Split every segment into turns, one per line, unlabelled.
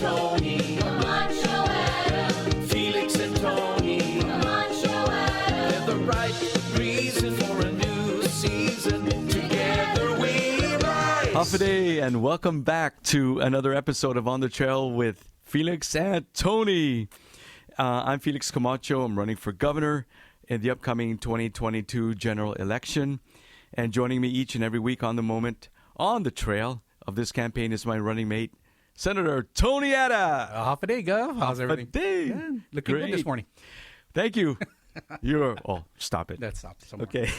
Tony.
Come on, show Adam.
Felix and Tony.
Come on, show Adam.
They're the right reason for a new season. Together we rise.
Hafa and welcome back to another episode of On the Trail with Felix and Tony. I'm Felix Camacho. I'm running for governor in the upcoming 2022 general election. And joining me each and every week on the moment, on the trail of this campaign is my running mate, Senator Tony Ada.
Half a day, Gov. How's everything?
Yeah,
Looking
great.
good this morning.
Thank you. Stop it.
That's stopped somewhere.
Okay.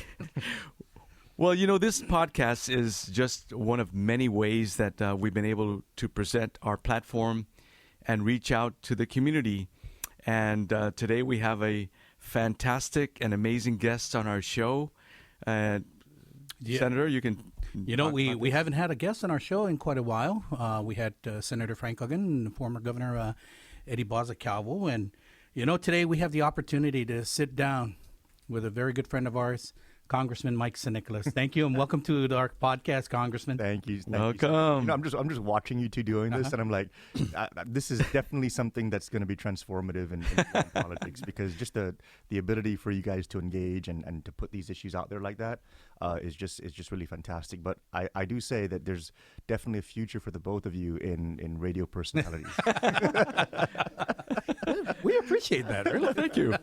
Well, this podcast is just one of many ways that we've been able to present our platform and reach out to the community. And today we have a fantastic and amazing guest on our show. Senator, you can...
We haven't had a guest on our show in quite a while. We had Senator Frank Hogan, former Governor Eddie Baza Calvo. And, today we have the opportunity to sit down with a very good friend of ours, Congressman Mike San Nicolas. Thank you, and welcome to our podcast, Congressman.
Thank you.
Welcome.
I'm just watching you two doing this, and I'm like, this is definitely something that's going to be transformative in politics, because just the ability for you guys to engage and to put these issues out there like that is just really fantastic. But I do say that there's definitely a future for the both of you in radio personalities.
We appreciate that. Really.
Thank you.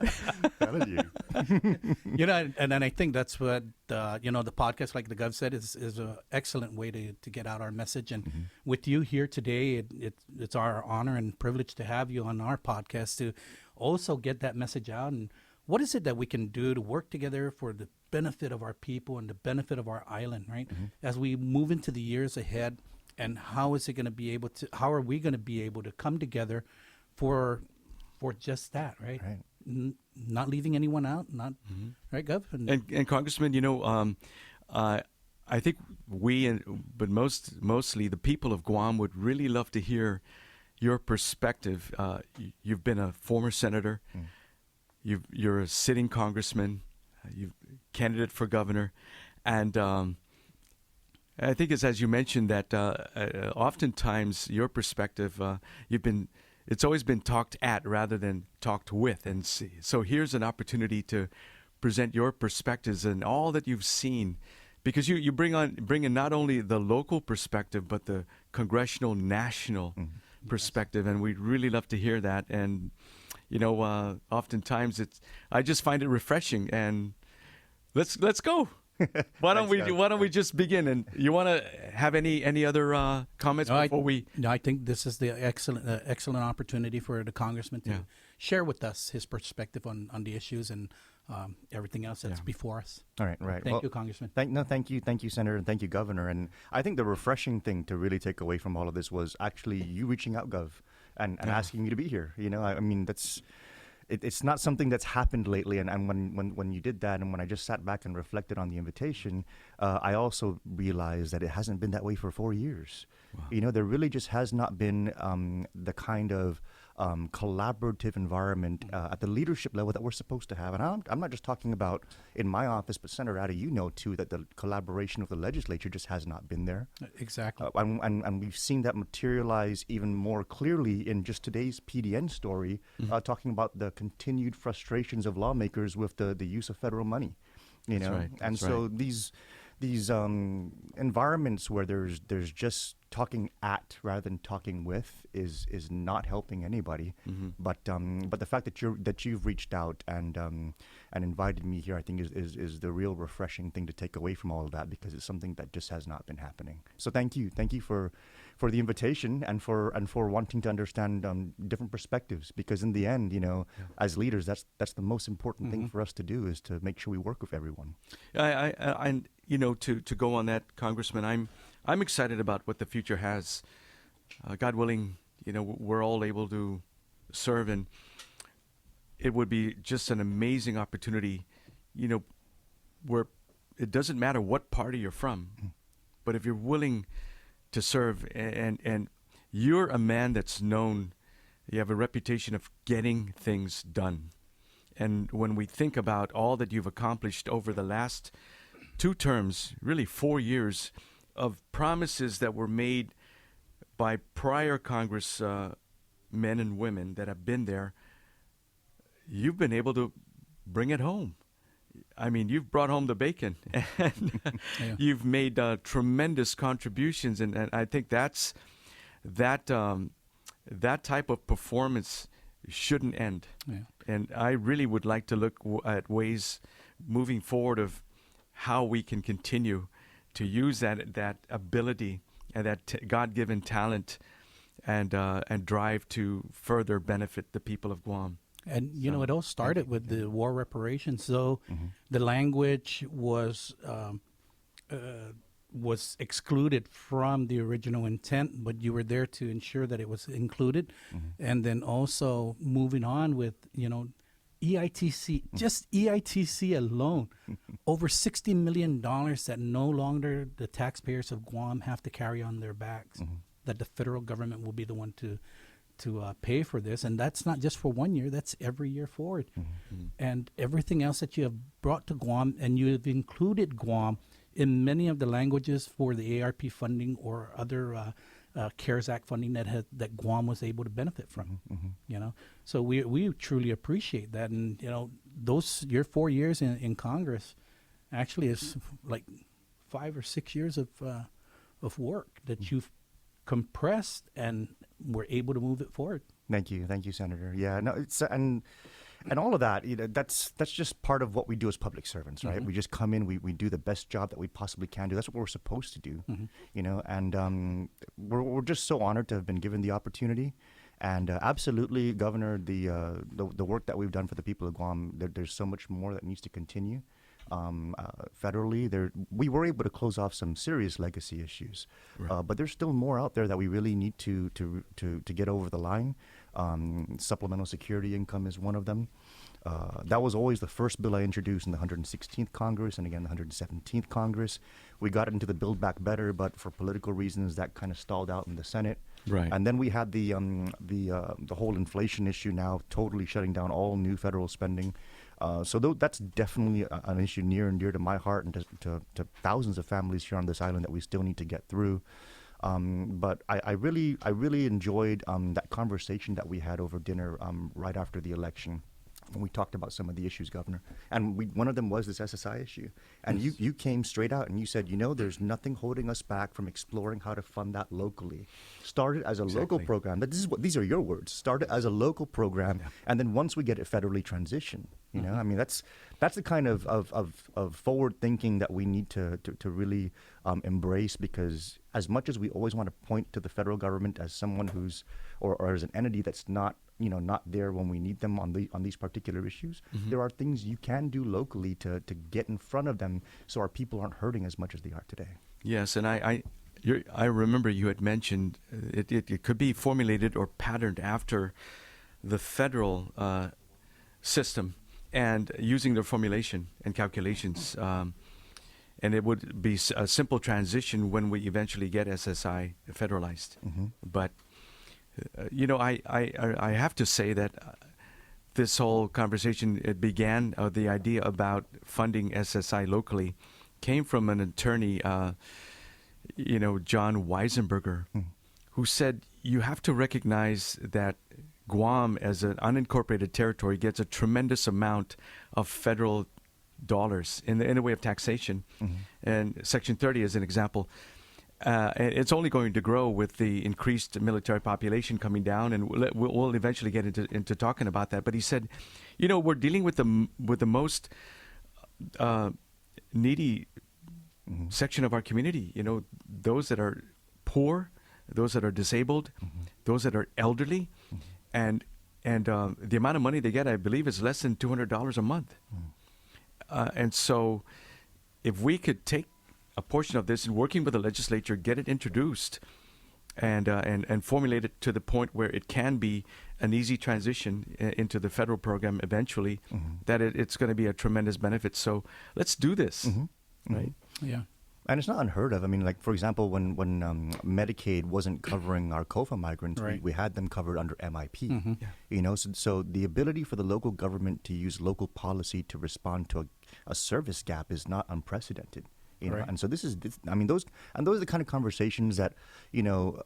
Telling you.
And then I think that's what the podcast, like the Gov said, is an excellent way to get out our message. And with you here today, it's our honor and privilege to have you on our podcast to also get that message out. And what is it that we can do to work together for the benefit of our people and the benefit of our island, right? As we move into the years ahead, and how are we going to be able to come together for just that, right? Not leaving anyone out, right, Gov?
And Congressman, I think but mostly the people of Guam would really love to hear your perspective. You've been a former senator. You're a sitting congressman. You're candidate for governor. And I think it's, as you mentioned, that oftentimes your perspective, it's always been talked at rather than talked with. And so here's an opportunity to present your perspectives and all that you've seen, because you bring in not only the local perspective, but the congressional, national perspective. And we'd really love to hear that. And, oftentimes I just find it refreshing. And let's go. Why don't we just begin? And you want to have any other comments before we?
No, I think this is the excellent opportunity for the congressman to share with us his perspective on the issues and everything else that's before us.
All right.
Thank you, Congressman.
Thank you, Senator, and thank you, Governor. And I think the refreshing thing to really take away from all of this was actually you reaching out, Gov, and asking me to be here. I mean, that's. It's not something that's happened lately, and when you did that, and when I just sat back and reflected on the invitation, I also realized that it hasn't been that way for 4 years. Wow. There really just has not been the kind of collaborative environment at the leadership level that we're supposed to have. And I'm not just talking about in my office, but Senator Ada, too, that the collaboration of the legislature just has not been there.
Exactly.
And we've seen that materialize even more clearly in just today's PDN story, talking about the continued frustrations of lawmakers with the use of federal money.
That's right.
And so these environments where there's just talking at rather than talking with is not helping anybody. But the fact that you've reached out and invited me here, I think is the real refreshing thing to take away from all of that, because it's something that just has not been happening. So thank you for the invitation and for wanting to understand different perspectives, because in the end, as leaders, that's the most important thing for us to do, is to make sure we work with everyone.
To go on that, Congressman, I'm excited about what the future has. God willing, we're all able to serve, and it would be just an amazing opportunity, where it doesn't matter what party you're from, but if you're willing to serve, and you're a man that's known, you have a reputation of getting things done. And when we think about all that you've accomplished over the last 2 terms, really 4 years of promises that were made by prior Congress men and women that have been there, you've been able to bring it home. I mean, you've brought home the bacon, and
Yeah.
you've made tremendous contributions, and I think that type of performance shouldn't end.
Yeah.
And I really would like to look at ways moving forward of how we can continue to use that ability and that God-given talent and drive to further benefit the people of Guam.
And you know, it all started with the war reparations. So the language was excluded from the original intent, but you were there to ensure that it was included. And then also moving on with, you know, EITC, just EITC alone, over $60 million that no longer the taxpayers of Guam have to carry on their backs, that the federal government will be the one to pay for this. And that's not just for 1 year, that's every year forward. And everything else that you have brought to Guam, and you have included Guam in many of the languages for the ARP funding or other CARES Act funding that Guam was able to benefit from. You know, so we truly appreciate that. And you know, your 4 years in Congress actually is like 5 or 6 years of work that you've compressed and were able to move it forward.
Thank you, Senator. Yeah, no, it's and all of that. You know, that's just part of what we do as public servants, right? We just come in, we do the best job that we possibly can do. That's what we're supposed to do, you know. And we're just so honored to have been given the opportunity. And absolutely, Governor, the work that we've done for the people of Guam, there's so much more that needs to continue. Federally, we were able to close off some serious legacy issues, but there's still more out there that we really need to get over the line. Supplemental security income is one of them. That was always the first bill I introduced in the 116th Congress and again the 117th Congress. We got it into the Build Back Better, but for political reasons that kind of stalled out in the Senate.
Right.
And then we had the whole inflation issue now totally shutting down all new federal spending. So that's definitely an issue near and dear to my heart and to thousands of families here on this island that we still need to get through. But I really enjoyed that conversation that we had over dinner right after the election. When we talked about some of the issues, Governor, and one of them was this SSI issue, and you came straight out and you said, you know, there's nothing holding us back from exploring how to fund that locally. Started as a local program. These are your words. Started as a local program, and then once we get it federally transitioned, you know, I mean, that's the kind of forward thinking that we need to really embrace, because as much as we always want to point to the federal government as someone who's or as an entity that's not there when we need them on these particular issues, there are things you can do locally to get in front of them so our people aren't hurting as much as they are today.
Yes, and I remember you had mentioned it could be formulated or patterned after the federal system and using the formulation and calculations. And it would be a simple transition when we eventually get SSI federalized. But you know, I have to say that this whole conversation, it began, the idea about funding SSI locally came from an attorney, you know, John Weisenberger, who said you have to recognize that Guam as an unincorporated territory gets a tremendous amount of federal dollars in the way of taxation. And Section 30 is an example. And it's only going to grow with the increased military population coming down, and we'll eventually get into talking about that. But he said, you know, we're dealing with the most needy section of our community. You know, those that are poor, those that are disabled, those that are elderly, and the amount of money they get, I believe, is less than $200 a month. And so, if we could take a portion of this and working with the legislature, get it introduced and formulate it to the point where it can be an easy transition into the federal program eventually, that it's going to be a tremendous benefit. So let's do this, right?
Yeah.
And it's not unheard of. I mean, like, for example, when Medicaid wasn't covering our COFA migrants,
Right.
we had them covered under MIP. You know, so the ability for the local government to use local policy to respond to a service gap is not unprecedented. You know,
Right.
and so I mean, those are the kind of conversations that, you know,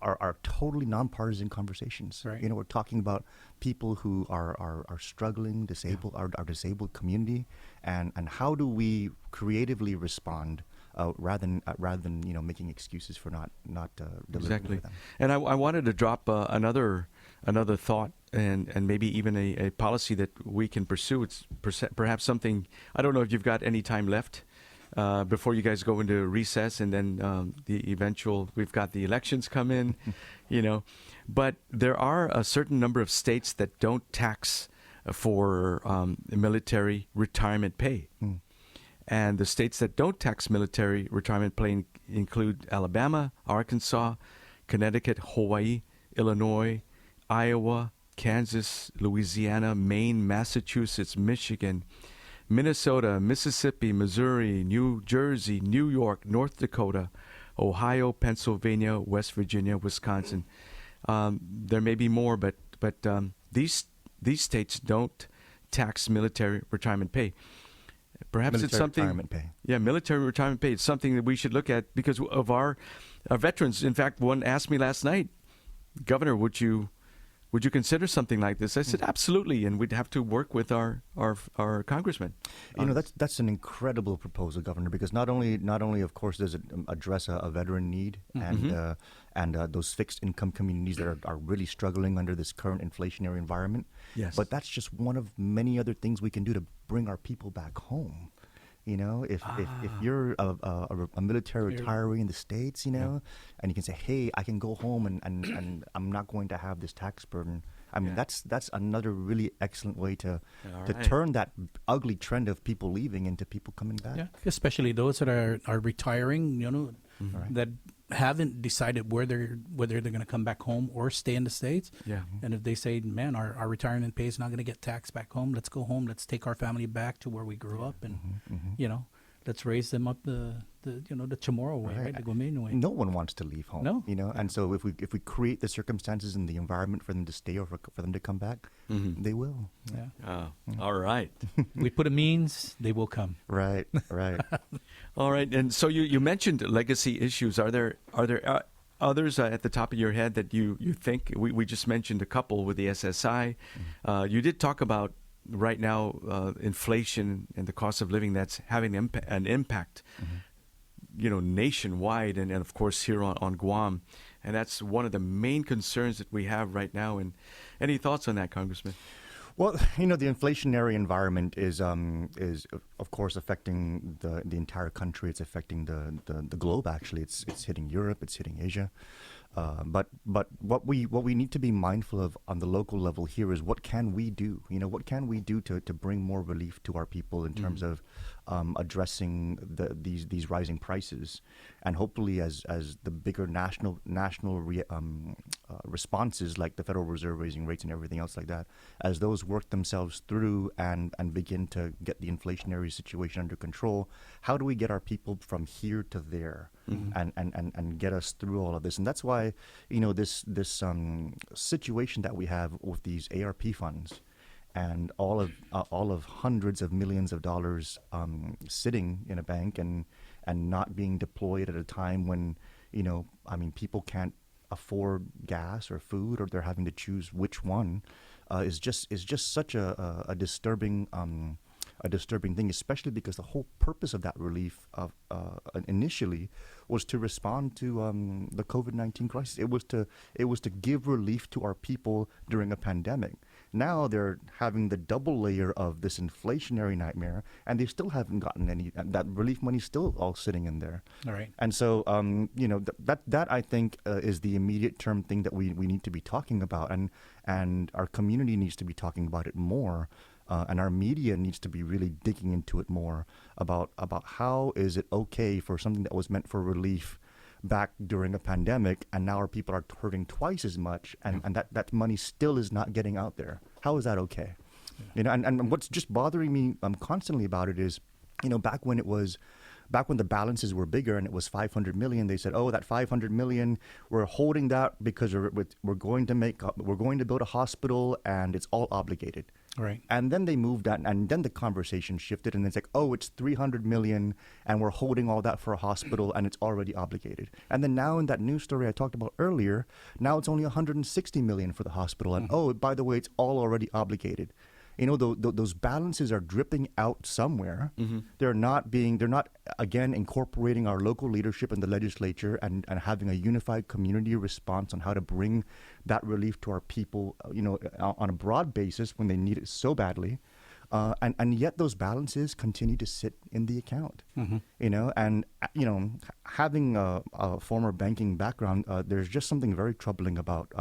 are totally nonpartisan conversations.
Right.
You know, we're talking about people who are struggling, disabled, our disabled community, and how do we creatively respond rather than you know making excuses for not delivering
Exactly.
for them.
And I wanted to drop another thought and maybe even a policy that we can pursue. It's perhaps something, I don't know if you've got any time left before you guys go into recess, and then we've got the elections come in, you know. But there are a certain number of states that don't tax for military retirement pay. And the states that don't tax military retirement pay include Alabama, Arkansas, Connecticut, Hawaii, Illinois, Iowa, Kansas, Louisiana, Maine, Massachusetts, Michigan, Minnesota, Mississippi, Missouri, New Jersey, New York, North Dakota, Ohio, Pennsylvania, West Virginia, Wisconsin. There may be more, but these states don't tax military retirement pay. Perhaps it's
Military
something.
retirement pay.
Yeah, military retirement pay. It's something that we should look at because of our veterans. In fact, one asked me last night, Governor, would you consider something like this? I said absolutely, and we'd have to work with our congressman.
You know, that's an incredible proposal, Governor, because not only of course does it address a veteran need and those fixed income communities that are really struggling under this current inflationary environment.
Yes.
But that's just one of many other things we can do to bring our people back home. You know, if you're a military retiree in the States, you know, and you can say, hey, I can go home and I'm not going to have this tax burden. I mean, that's another really excellent way to
right.
turn that ugly trend of people leaving into people coming back.
Yeah, especially those that are retiring, you know,
Mm-hmm.
that haven't decided whether they're going to come back home or stay in the States.
Yeah.
And if they say, man, our retirement pay is not going to get taxed back home, let's go home. Let's take our family back to where we grew up, and you know, let's raise them up the Chamorro way, right? The Guamanian way.
No one wants to leave home.
No.
You know, and so if we create the circumstances and the environment for them to stay or for them to come back, they will.
Yeah.
All right.
We put a means, they will come.
Right. Right.
All right. And so you mentioned legacy issues. Are there others at the top of your head that you think? We just mentioned a couple with the SSI. You did talk about right now inflation and the cost of living that's having an impact, you know, nationwide and of course here on Guam. And that's one of the main concerns that we have right now. And any thoughts on that, Congressman?
Well, you know, the inflationary environment is of course affecting the entire country. It's affecting the globe. Actually, it's hitting Europe. It's hitting Asia. But what we need to be mindful of on the local level here is what can we do? You know, what can we do to bring more relief to our people in terms of addressing these rising prices, and hopefully as the bigger national responses like the Federal Reserve raising rates and everything else like that, as those work themselves through and begin to get the inflationary situation under control, how do we get our people from here to there and get us through all of this? And that's why, you know, this situation that we have with these ARP funds and all of hundreds of millions of dollars sitting in a bank and not being deployed at a time when, you know, I mean, people can't afford gas or food, or they're having to choose which one, is just such a disturbing thing, especially because the whole purpose of that relief initially was to respond to the COVID-19 crisis. It was to give relief to our people during a pandemic. Now they're having the double layer of this inflationary nightmare, and they still haven't gotten any. That relief money's still all sitting in there.
All right.
And so, you know, that I think is the immediate term thing that we need to be talking about, and our community needs to be talking about it more. And our media needs to be really digging into it more about how is it okay for something that was meant for relief back during a pandemic, and now our people are hurting twice as much, and that money still is not getting out there. How is that okay? Yeah. You know, and what's just bothering me constantly about it is, you know, back when the balances were bigger and it was $500 million, they said, oh, that $500 million, we're holding that because we're going to build a hospital and it's all obligated.
Right.
And then they moved on, and then the conversation shifted, and it's like, oh, it's 300 million, and we're holding all that for a hospital, and it's already obligated. And then now in that news story I talked about earlier, now it's only 160 million for the hospital, and oh, by the way, it's all already obligated. You know, those balances are dripping out somewhere. They're not again incorporating our local leadership in the legislature and having a unified community response on how to bring that relief to our people, you know, on a broad basis when they need it so badly. And yet those balances continue to sit in the account, you know, and, you know, having a former banking background, there's just something very troubling about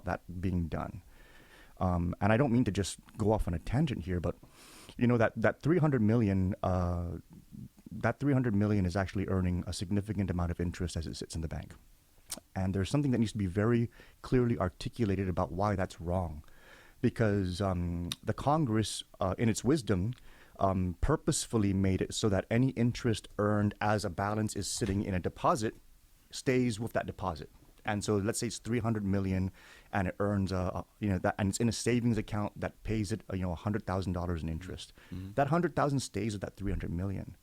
that being done. And I don't mean to just go off on a tangent here, but you know that 300 million, that 300 million is actually earning a significant amount of interest as it sits in the bank. And there's something that needs to be very clearly articulated about why that's wrong, because the Congress, in its wisdom, purposefully made it so that any interest earned as a balance is sitting in a deposit stays with that deposit. And so let's say it's 300 million, and it earns you know, that, and it's in a savings account that pays it, you know, $100,000 in interest. That 100,000 stays with that 300 million.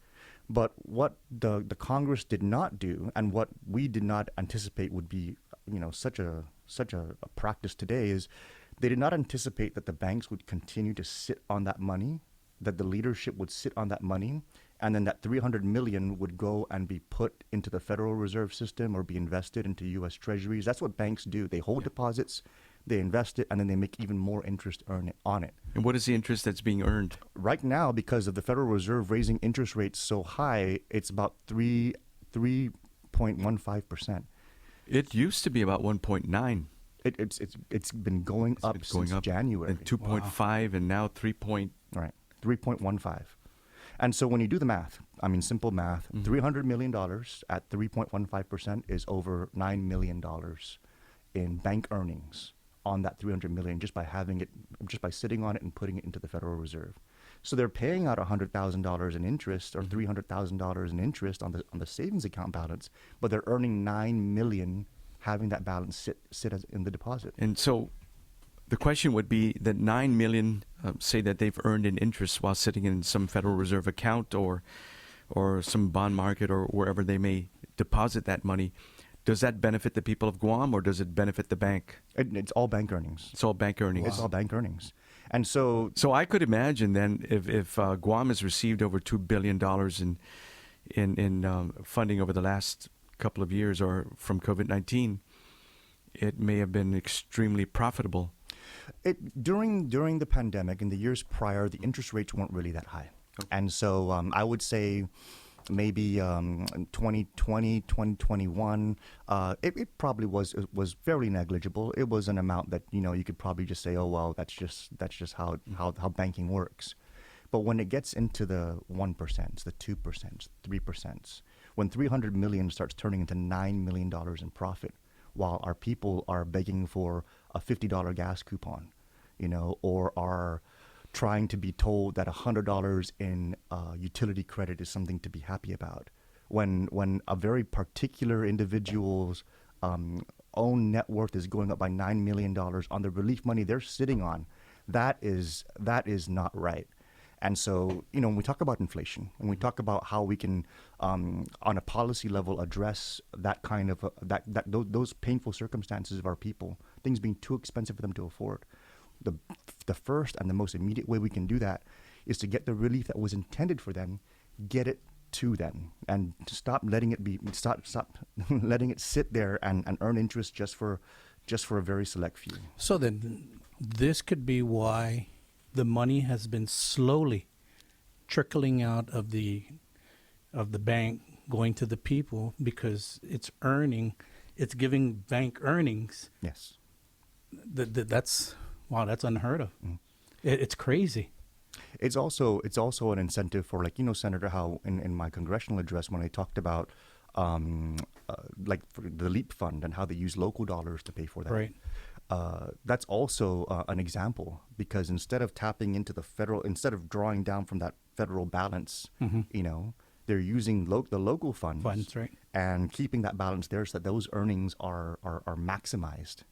But what the Congress did not do, and what we did not anticipate would be, you know, such a practice today, is they did not anticipate that the banks would continue to sit on that money, that the leadership would sit on that money, and then that 300 million would go and be put into the Federal Reserve System or be invested into U.S. Treasuries. That's what banks do. They hold deposits, they invest it, and then they make even more interest on it.
And what is the interest that's being earned?
Right now, because of the Federal Reserve raising interest rates so high, it's about 3.15%.
It used to be about 1.9.
It's been going up since January.
And 2.5 and now 3.
Right, 3.15. And so when you do the math, I mean, simple math, $300 million at 3.15% is over $9 million in bank earnings on that 300 million just by having it, just by sitting on it and putting it into the Federal Reserve. So they're paying out $100,000 in interest or $300,000 in interest on the savings account balance, but they're earning $9 million having that balance sit as in the deposit.
And so the question would be that 9 million, say that they've earned in interest while sitting in some Federal Reserve account or some bond market or wherever they may deposit that money. Does that benefit the people of Guam or does it benefit the bank?
It's all bank earnings.
It's all bank earnings.
It's all bank earnings. And so
I could imagine then if Guam has received over $2 billion in funding over the last couple of years or from COVID-19, it may have been extremely profitable.
During the pandemic, in the years prior, the interest rates weren't really that high. Okay. And so I would say maybe 2020, 2021, it probably was fairly negligible. It was an amount that, you know, you could probably just say, oh, well, that's just how banking works. But when it gets into the 1%, the 2%, 3%, when 300 million starts turning into $9 million in profit, while our people are begging for a $50 gas coupon, you know, or are trying to be told that $100 in utility credit is something to be happy about, when a very particular individual's own net worth is going up by $9 million on the relief money they're sitting on, that is not right. And so, you know, when we talk about inflation, and we talk about how we can, on a policy level, address that kind of those painful circumstances of our people, things being too expensive for them to afford, the first and the most immediate way we can do that is to get the relief that was intended for them, get it to them, and stop letting it letting it sit there and earn interest just for a very select few.
So then, this could be why the money has been slowly trickling out of the bank, going to the people, because it's giving bank earnings.
Yes.
That's unheard of. It's crazy.
It's also an incentive for, like, you know, Senator, how in my congressional address when I talked about like for the LEAP fund and how they use local dollars to pay for that.
Right.
That's also an example, because instead of tapping into instead of drawing down from that federal balance, you know, they're using the local funds,
right,
and keeping that balance there so that those earnings are maximized,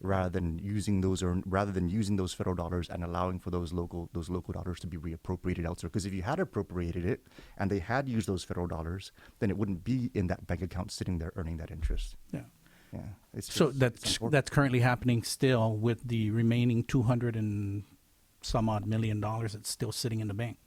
rather than using those federal dollars and allowing for those local dollars to be reappropriated elsewhere. Because if you had appropriated it and they had used those federal dollars, then it wouldn't be in that bank account sitting there earning that interest.
Yeah.
Yeah. It's
So
just- it's
that's
important.
that's currently happening still with the remaining 200 and some odd $1 million that's still sitting in the bank,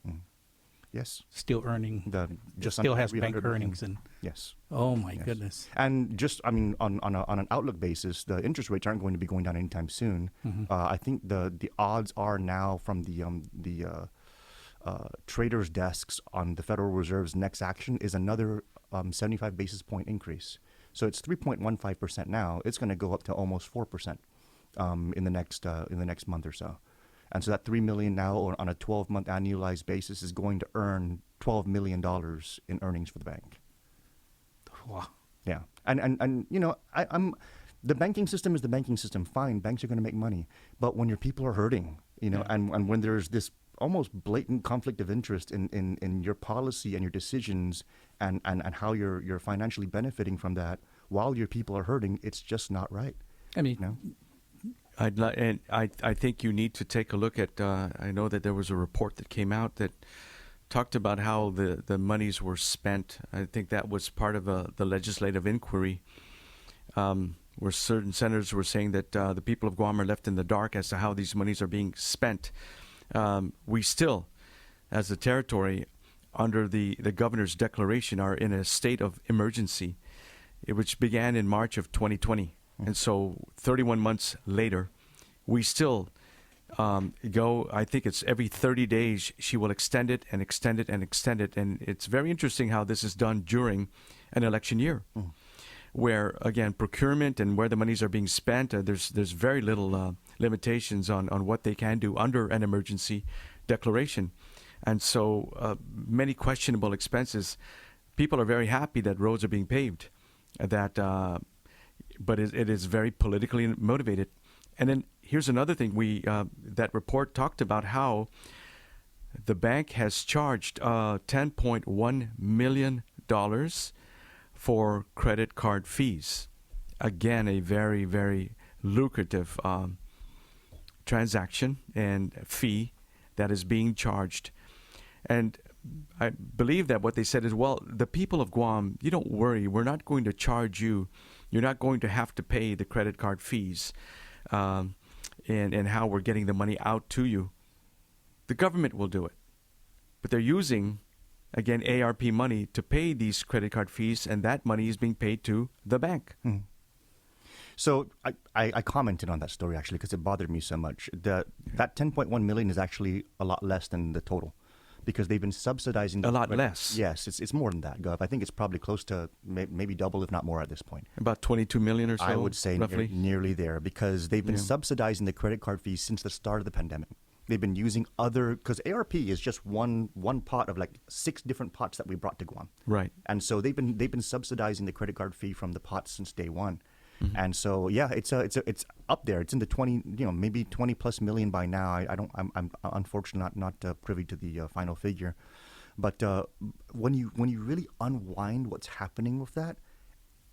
Yes.
still earning.
Just
still
under
has bank
300 million.
earnings, and
Yes.
oh my
Yes.
goodness.
And just, I mean, on an outlook basis, the interest rates aren't going to be going down anytime soon. I think the odds are now from the traders' desks on the Federal Reserve's next action is another 75 basis point increase. So it's 3.15% now. It's going to go up to almost 4% in the next month or so. And so that $3 million now on a 12-month annualized basis is going to earn $12 million in earnings for the bank.
Wow.
Yeah, and you know, I'm the banking system is the banking system. Fine, banks are going to make money, but when your people are hurting, you know, and when there's this almost blatant conflict of interest in your policy and your decisions and how you're financially benefiting from that while your people are hurting, it's just not right.
I mean,
You know?
I think you need to take a look at. I know that there was a report that came out that talked about how the monies were spent. I think that was part of the legislative inquiry, where certain senators were saying that the people of Guam are left in the dark as to how these monies are being spent. We still, as a territory, under the governor's declaration, are in a state of emergency, which began in March of 2020. And so 31 months later, we still go, I think it's every 30 days, she will extend it and extend it and extend it. And it's very interesting how this is done during an election year, where, again, procurement and where the monies are being spent, there's very little limitations on what they can do under an emergency declaration. And so many questionable expenses. People are very happy that roads are being paved, but it is very politically motivated. And then here's another thing. That report talked about how the bank has charged $10.1 million for credit card fees. Again, a very, very lucrative transaction and fee that is being charged. And I believe that what they said is, well, the people of Guam, you don't worry. We're not going to charge you. You're not going to have to pay the credit card fees and how we're getting the money out to you. The government will do it. But they're using, again, ARP money to pay these credit card fees, and that money is being paid to the bank.
So I commented on that story, actually, because it bothered me so much. That $10.1 million is actually a lot less than the total, because they've been subsidizing.
A lot less.
Yes, it's more than that, Gov. I think it's probably close to maybe double, if not more, at this point.
About 22 million or so,
I would say
roughly.
nearly there, because they've been subsidizing the credit card fees since the start of the pandemic. They've been using because ARP is just one pot of like 6 different pots that we brought to Guam.
Right.
And so they've been subsidizing the credit card fee from the pots since day one. And so it's up there. It's in the 20, maybe 20 plus million by now. I'm unfortunately not privy to the final figure, but when you really unwind what's happening with that,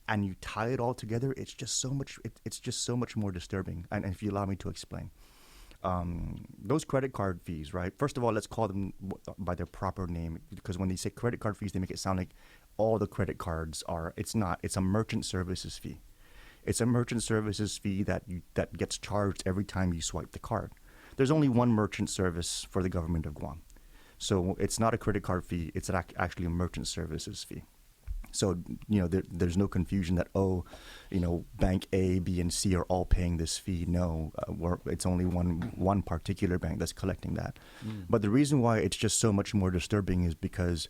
and you tie it all together, it's just so much. It's just so much more disturbing. And if you allow me to explain, those credit card fees, right? First of all, let's call them by their proper name, because when they say credit card fees, they make it sound like all the credit cards are. It's not. It's a merchant services fee. It's a merchant services fee that gets charged every time you swipe the card. There's only one merchant service for the government of Guam. So it's not a credit card fee. It's actually a merchant services fee. So, there's no confusion that, bank A, B, and C are all paying this fee. No, it's only one particular bank that's collecting that. But the reason why it's just so much more disturbing is because,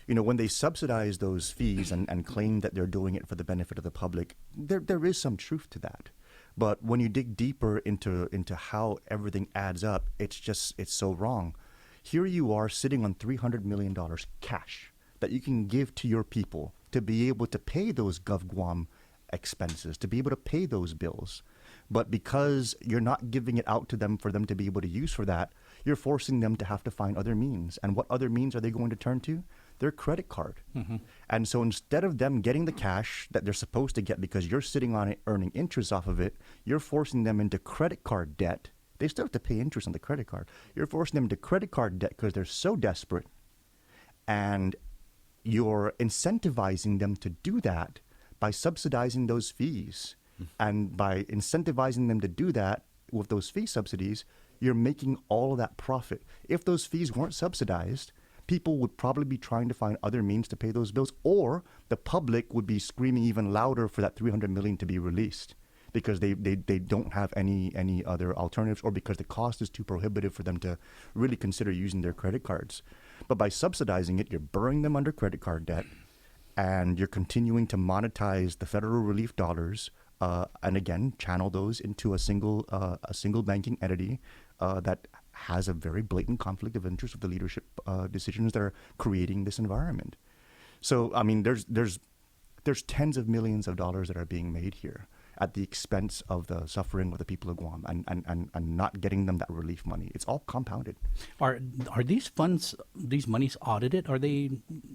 when they subsidize those fees and claim that they're doing it for the benefit of the public, there is some truth to that. But when you dig deeper into how everything adds up, it's so wrong. Here you are sitting on $300 million cash that you can give to your people to be able to pay those GovGuam expenses, to be able to pay those bills. But because you're not giving it out to them for them to be able to use for that, you're forcing them to have to find other means. And what other means are they going to turn to? their credit card.
Mm-hmm.
And so instead of them getting the cash that they're supposed to get because you're sitting on it earning interest off of it, you're forcing them into credit card debt. They still have to pay interest on the credit card. You're forcing them into credit card debt because they're so desperate. And you're incentivizing them to do that by subsidizing those fees. And by incentivizing them to do that with those fee subsidies, you're making all of that profit. If those fees weren't subsidized, people would probably be trying to find other means to pay those bills, or the public would be screaming even louder for that $300 million to be released because they don't have any other alternatives, or because the cost is too prohibitive for them to really consider using their credit cards. But by subsidizing it, you're burying them under credit card debt, and you're continuing to monetize the federal relief dollars, and again, channel those into a single banking entity that has a very blatant conflict of interest with the leadership decisions that are creating this environment. So, I mean, there's tens of millions of dollars that are being made here at the expense of the suffering of the people of Guam, and not getting them that relief money. It's all compounded.
Are these funds, these monies audited?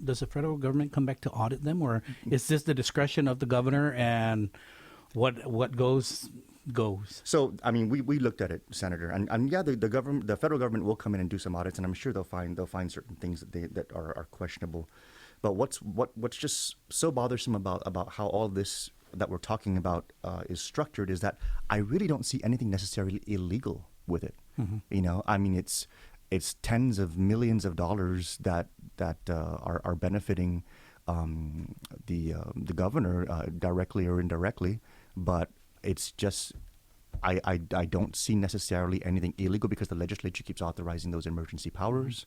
Does the federal government come back to audit them, or is this the discretion of the governor, and what goes?
So, I mean, we looked at it, Senator, and yeah, the federal government will come in and do some audits, and I'm sure they'll find certain things that are questionable. But what's just so bothersome about how all this that we're talking about is structured is that I really don't see anything necessarily illegal with it.
Mm-hmm.
You know, I mean, it's tens of millions of dollars that are benefiting the governor directly or indirectly, but it's just I don't see necessarily anything illegal because the legislature keeps authorizing those emergency powers,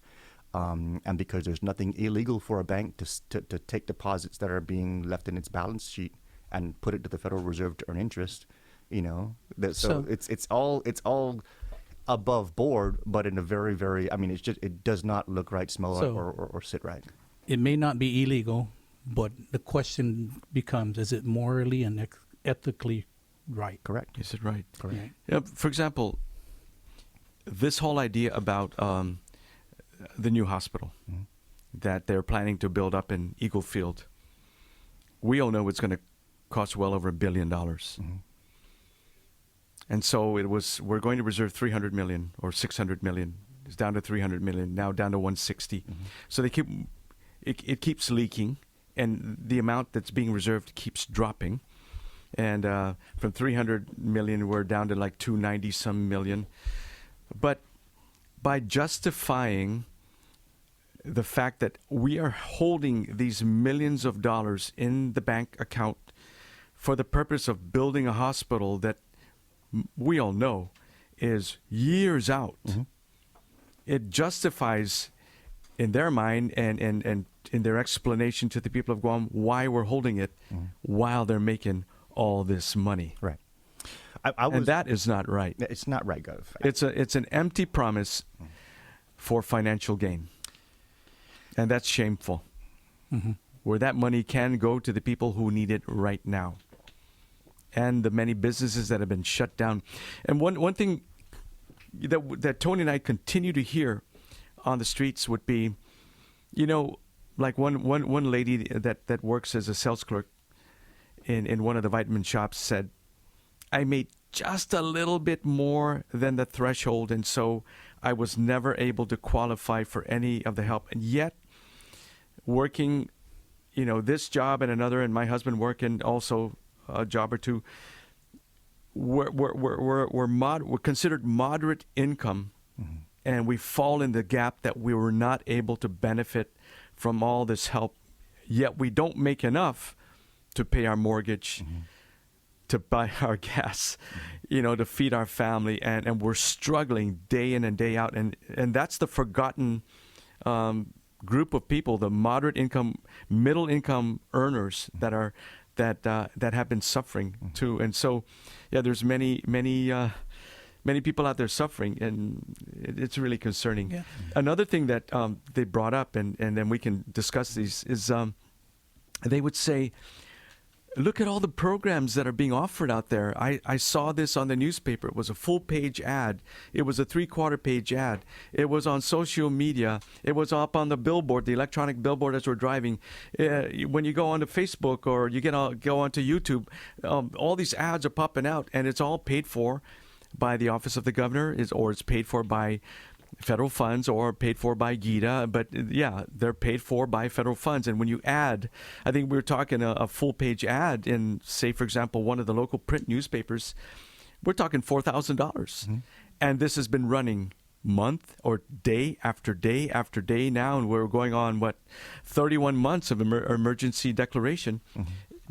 and because there's nothing illegal for a bank to take deposits that are being left in its balance sheet and put it to the Federal Reserve to earn interest. You know, so it's all above board, but in a very, very, I mean, it does not look right, smell or sit right.
It may not be illegal, but the question becomes: is it morally and ethically right?
Correct.
Is it right?
Correct.
Right.
Yeah, for example, this whole idea about the new hospital that they're planning to build up in Eagle Field, we all know it's going to cost well over $1 billion. And so we're going to reserve $300 million or $600 million. It's down to $300 million, now down to $160. So it keeps leaking, and the amount that's being reserved keeps dropping. And from $300 million, we're down to like $290 some million. But by justifying the fact that we are holding these millions of dollars in the bank account for the purpose of building a hospital that we all know is years out, it justifies in their mind and in their explanation to the people of Guam why we're holding it while they're making all this money.
Right.
And that is not right.
It's not right, Gov.
It's an empty promise for financial gain. And that's shameful. Where that money can go to the people who need it right now. And the many businesses that have been shut down. And one thing that Tony and I continue to hear on the streets would be, you know, like one lady that works as a sales clerk in one of the vitamin shops said, I made just a little bit more than the threshold, and so I was never able to qualify for any of the help. And yet, working, you know, this job and another, and my husband working also a job or two, we're considered moderate income, and we fall in the gap that we were not able to benefit from all this help. Yet we don't make enough to pay our mortgage, to buy our gas, you know, to feed our family, and we're struggling day in and day out, and that's the forgotten group of people, the moderate income, middle income earners that have been suffering too. And so, yeah, there's many people out there suffering, and it's really concerning.
Yeah.
Another thing that they brought up, and then we can discuss these, is they would say, look at all the programs that are being offered out there. I saw this on the newspaper. It was a full-page ad. It was a three-quarter-page ad. It was on social media. It was up on the billboard, the electronic billboard as we're driving. When you go onto Facebook or you go onto YouTube, all these ads are popping out, and it's all paid for by the office of the governor, or it's paid for by federal funds or paid for by GITA, but yeah, they're paid for by federal funds. And when you add, I think we were talking a full-page ad in, say, for example, one of the local print newspapers, we're talking $4,000. And this has been running month or day after day after day now, and we're going on, 31 months of emergency declaration.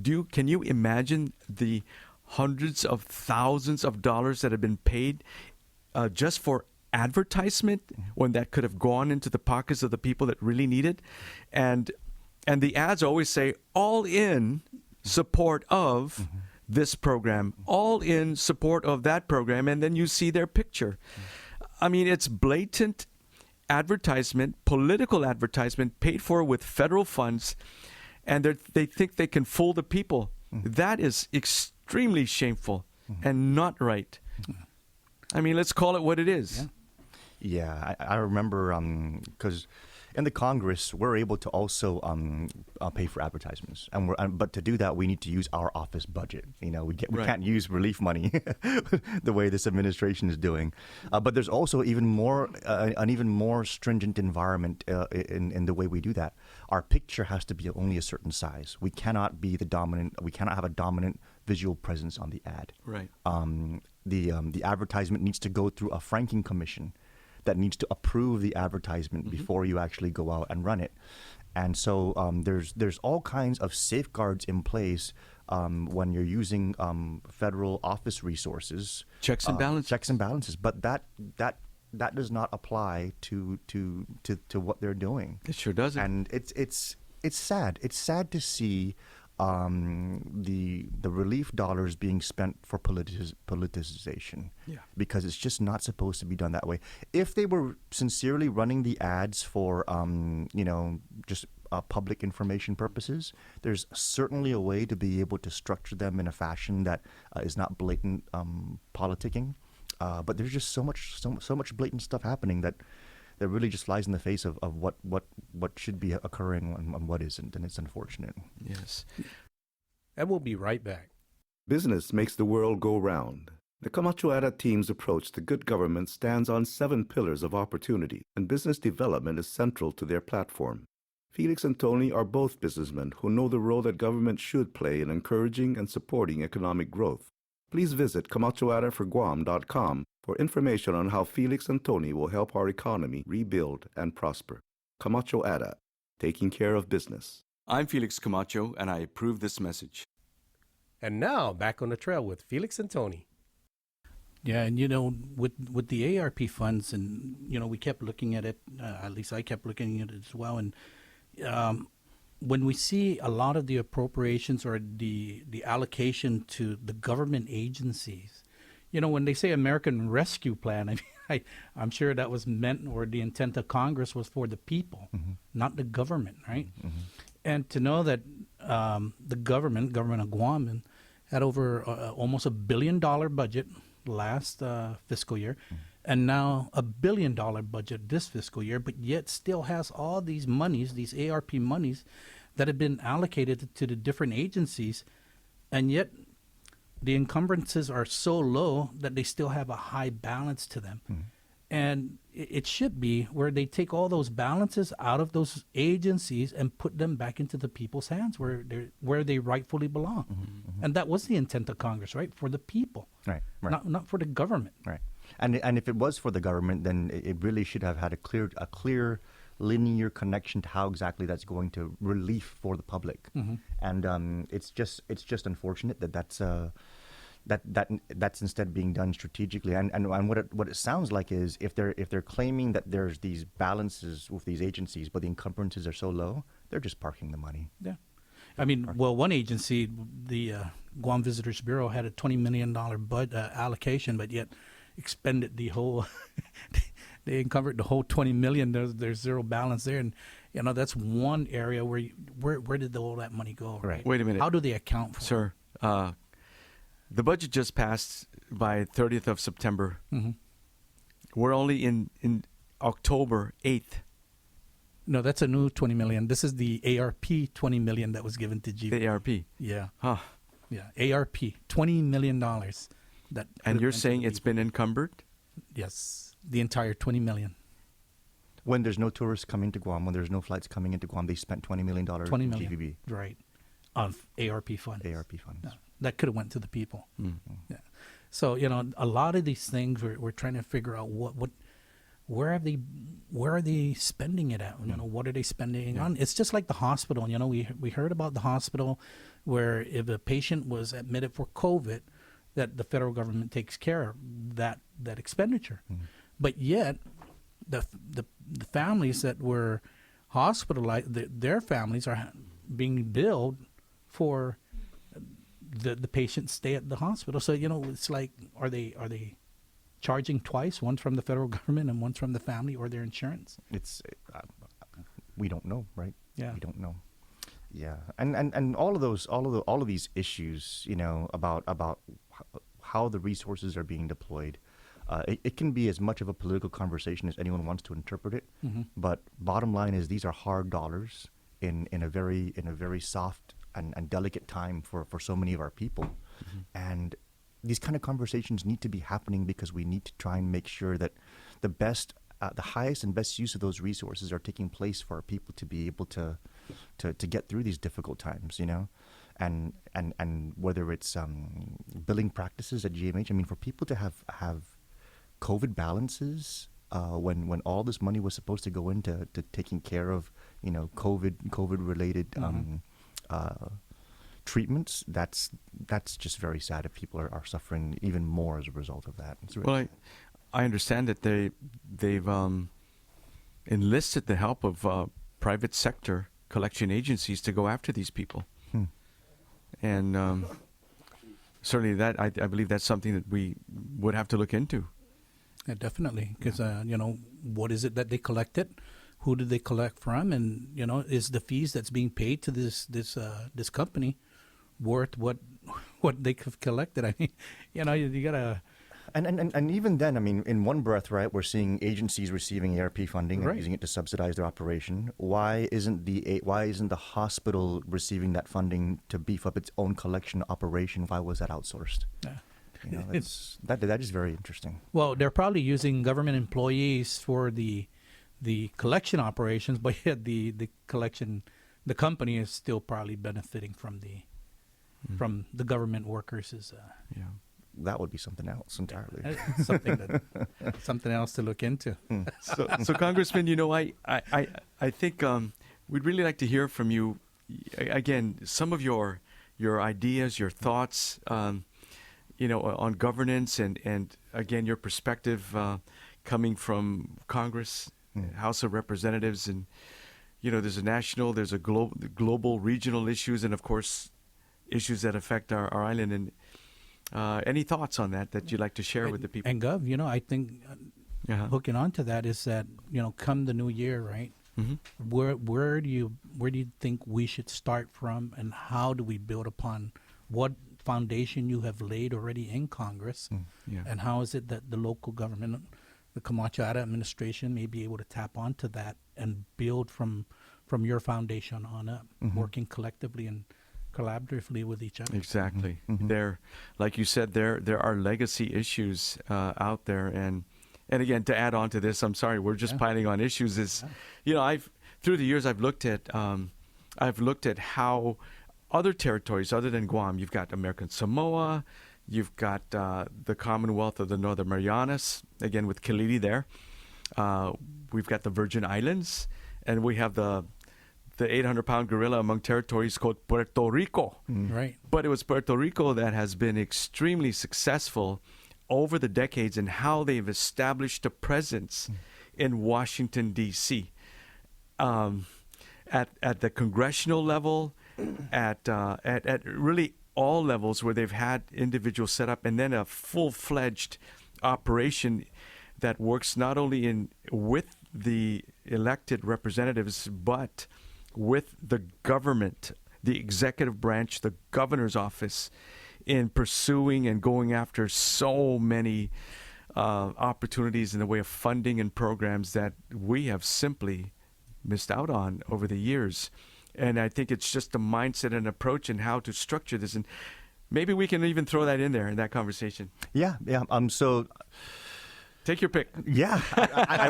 Can you imagine the hundreds of thousands of dollars that have been paid just for advertisement when that could have gone into the pockets of the people that really need it? And the ads always say, all in support of this program, all in support of that program, and then you see their picture. I mean, it's blatant advertisement, political advertisement paid for with federal funds, and they think they can fool the people. That is extremely shameful and not right. I mean, let's call it what it is.
Yeah, I remember because in the Congress we're able to also pay for advertisements, but to do that we need to use our office budget. We can't use relief money the way this administration is doing. But there's also an even more stringent environment in the way we do that. Our picture has to be only a certain size. We cannot be the dominant. We cannot have a dominant visual presence on the ad.
Right.
The advertisement needs to go through a franking commission that needs to approve the advertisement before you actually go out and run it. And so there's all kinds of safeguards in place when you're using federal office resources.
Checks and balances.
But that does not apply to what they're doing.
It sure doesn't.
And it's sad. It's sad to see the relief dollars being spent for politicization, because it's just not supposed to be done that way. If they were sincerely running the ads for just public information purposes, there's certainly a way to be able to structure them in a fashion that is not blatant politicking. But there's just so much blatant stuff happening that really just lies in the face of what should be occurring and what isn't, and it's unfortunate.
Yes.
And we'll be right back.
Business makes the world go round. The Camacho Ada team's approach to good government stands on 7 pillars of opportunity, and business development is central to their platform. Felix and Tony are both businessmen who know the role that government should play in encouraging and supporting economic growth. Please visit CamachoAdaForGuam.com for information on how Felix and Tony will help our economy rebuild and prosper. Camacho Ada, taking care of business.
I'm Felix Camacho, and I approve this message.
And now, back on the trail with Felix and Tony.
Yeah, and with the ARP funds, and we kept looking at it. At least I kept looking at it as well. And when we see a lot of the appropriations or the allocation to the government agencies, when they say American Rescue Plan, I mean, I'm sure that was meant, or the intent of Congress was for the people, not the government, right? And to know that the government of Guam, had over almost $1 billion budget last fiscal year, and now $1 billion budget this fiscal year, but yet still has all these monies, these ARP monies, that have been allocated to the different agencies, and yet the encumbrances are so low that they still have a high balance to them. And it should be where they take all those balances out of those agencies and put them back into the people's hands where they rightfully belong. And that was the intent of Congress, right? For the people,
Right.
not for the government.
Right. And if it was for the government, then it really should have had a clear linear connection to how exactly that's going to relief for the public. And it's just unfortunate that's instead being done strategically. And what it sounds like is if they're claiming that there's these balances with these agencies, but the encumbrances are so low, they're just parking the money.
Yeah. I mean, well, one agency, the Guam Visitors Bureau, had a $20 million allocation, but yet expended the whole, they encumbered the whole $20 million. There's zero balance there. And, That's one area where where did all that money go?
Right.
Wait a minute.
How do they account for it?
Sir, the budget just passed by 30th of September.
Mhm.
We're only in October 8th.
No, that's a new 20 million. This is the ARP 20 million that was given to GV.
The ARP.
Yeah,
Huh.
yeah. ARP $20 million. That
And you're
went to
saying
the
it's
people.
been encumbered?
Yes, the entire 20 million.
When there's no tourists coming to Guam, when there's no flights coming into Guam, they spent $20 million
20 million.
GVB,
Right, of ARP funds.
ARP funds.
Yeah, that could have went to the people.
Mm.
Yeah. So a lot of these things we're trying to figure out where are they spending it at? What are they spending on? It's just like the hospital. We heard about the hospital where if a patient was admitted for COVID, that the federal government takes care of that expenditure. But yet the families that were hospitalized, their families are being billed for the patient's stay at the hospital. So it's like, are they charging twice, one from the federal government and one from the family or their insurance?
It's we don't know, right?
Yeah.
We don't know. Yeah, and all of these issues, about how the resources are being deployed, it can be as much of a political conversation as anyone wants to interpret it. But bottom line is, these are hard dollars in a very soft and delicate time for so many of our people, and these kind of conversations need to be happening because we need to try and make sure that the highest and best use of those resources are taking place for our people to be able to get through these difficult times, and whether it's billing practices at GMH. I mean, for people to have COVID balances when all this money was supposed to go into taking care of COVID related treatments, that's just very sad if people are suffering even more as a result of that. It's really
Well, I understand that they've enlisted the help of private sector collection agencies to go after these people. And certainly that I believe that's something that we would have to look into.
Yeah, definitely, because what is it that they collected? Who did they collect from? And is the fees that's being paid to this company worth what they have collected? I mean, you gotta.
And even then, I mean, in one breath, right, we're seeing agencies receiving ARP funding and
Right.
using it to subsidize their operation. Why isn't the hospital receiving that funding to beef up its own collection operation? Why was that outsourced?
Yeah.
That is very interesting.
Well, they're probably using government employees for the collection operations, but yet the company is still probably benefiting from the government workers.
Yeah.
That would be something else entirely.
Something else to look into.
So Congressman, I think we'd really like to hear from you again. Some of your ideas, your thoughts, on governance, and again your perspective coming from Congress, House of Representatives, and there's a national, there's a global, regional issues, and of course issues that affect our island. And any thoughts on that you'd like to share with the people?
And Gov, I think hooking on to that is that come the new year, right? Where do you think we should start from, and how do we build upon what foundation you have laid already in Congress, and how is it that the local government, the Camacho Ara administration, may be able to tap onto that and build from your foundation on up, working collectively and collaboratively with each other.
Exactly. There, like you said, there are legacy issues out there, and again, to add on to this, I'm sorry, we're just piling on issues. I've through the years I've looked at how other territories other than Guam, you've got American Samoa, you've got the Commonwealth of the Northern Marianas, again with Kaliti there. We've got the Virgin Islands, and we have the 800-pound gorilla among territories called Puerto Rico.
Right.
But it was Puerto Rico that has been extremely successful over the decades in how they've established a presence in Washington, D.C. At the congressional level, at really all levels where they've had individuals set up, and then a full-fledged operation. that works not only with the elected representatives, but with the government, the executive branch, the governor's office, in pursuing and going after so many opportunities in the way of funding and programs that we have simply missed out on over the years. And I think it's just a mindset and approach and how to structure this. And maybe we can even throw that in there in that conversation.
Yeah. So
Take your pick.
yeah, I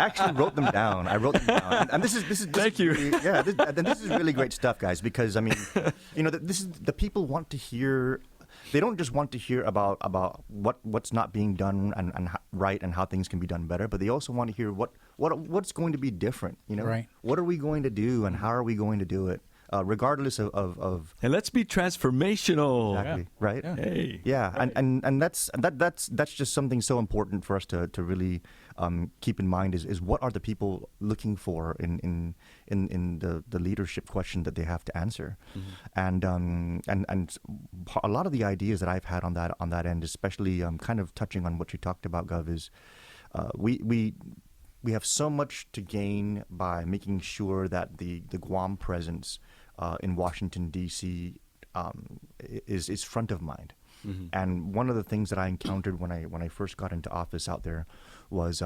actually wrote them down. I wrote them down, and this is
Thank you.
really- yeah, this is really great stuff, guys. Because I mean, this is the people want to hear. They don't just want to hear about what's not being done and right and how things can be done better, but they also want to hear what's going to be different.
Right.
What are we going to do and how are we going to do it, regardless of
And let's be transformational.
exactly right.
Yeah.
Hey.
Yeah, and that's just something so important for us to really keep in mind is what are the people looking for in the leadership question that they have to answer, and a lot of the ideas that I've had on that end, especially kind of touching on what you talked about, Gov, is we have so much to gain by making sure that the Guam presence in Washington, D.C. Is front of mind. And one of the things that I encountered when I first got into office out there was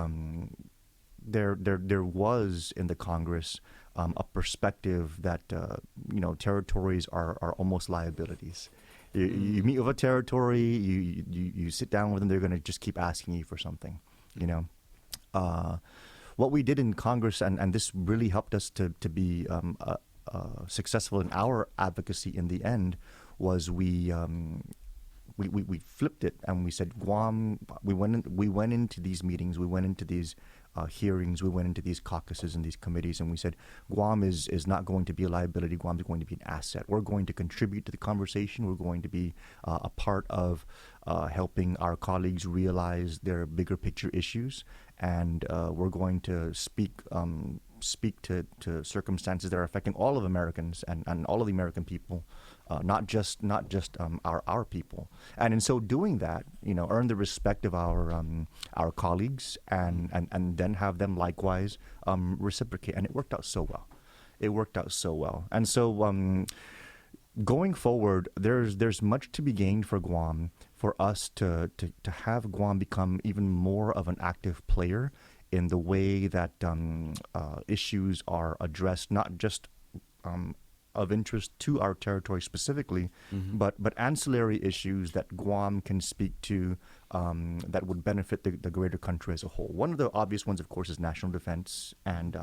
there was in the Congress a perspective that territories are almost liabilities. You meet with a territory, you sit down with them, they're going to just keep asking you for something, What we did in Congress, and this really helped us to be successful in our advocacy in the end, was we flipped it and we said Guam. We went into these meetings, we went into these hearings, we went into these caucuses and these committees, and we said Guam is not going to be a liability. Guam is going to be an asset. We're going to contribute to the conversation. We're going to be a part of helping our colleagues realize their bigger picture issues, and we're going to speak to circumstances that are affecting all of Americans and all of the American people, not just our people. And in so doing that, earn the respect of our colleagues and then have them likewise reciprocate. And it worked out so well. And so going forward, there's much to be gained for Guam, for us to have Guam become even more of an active player in the way that issues are addressed, not just of interest to our territory specifically, but ancillary issues that Guam can speak to that would benefit the greater country as a whole. One of the obvious ones, of course, is national defense and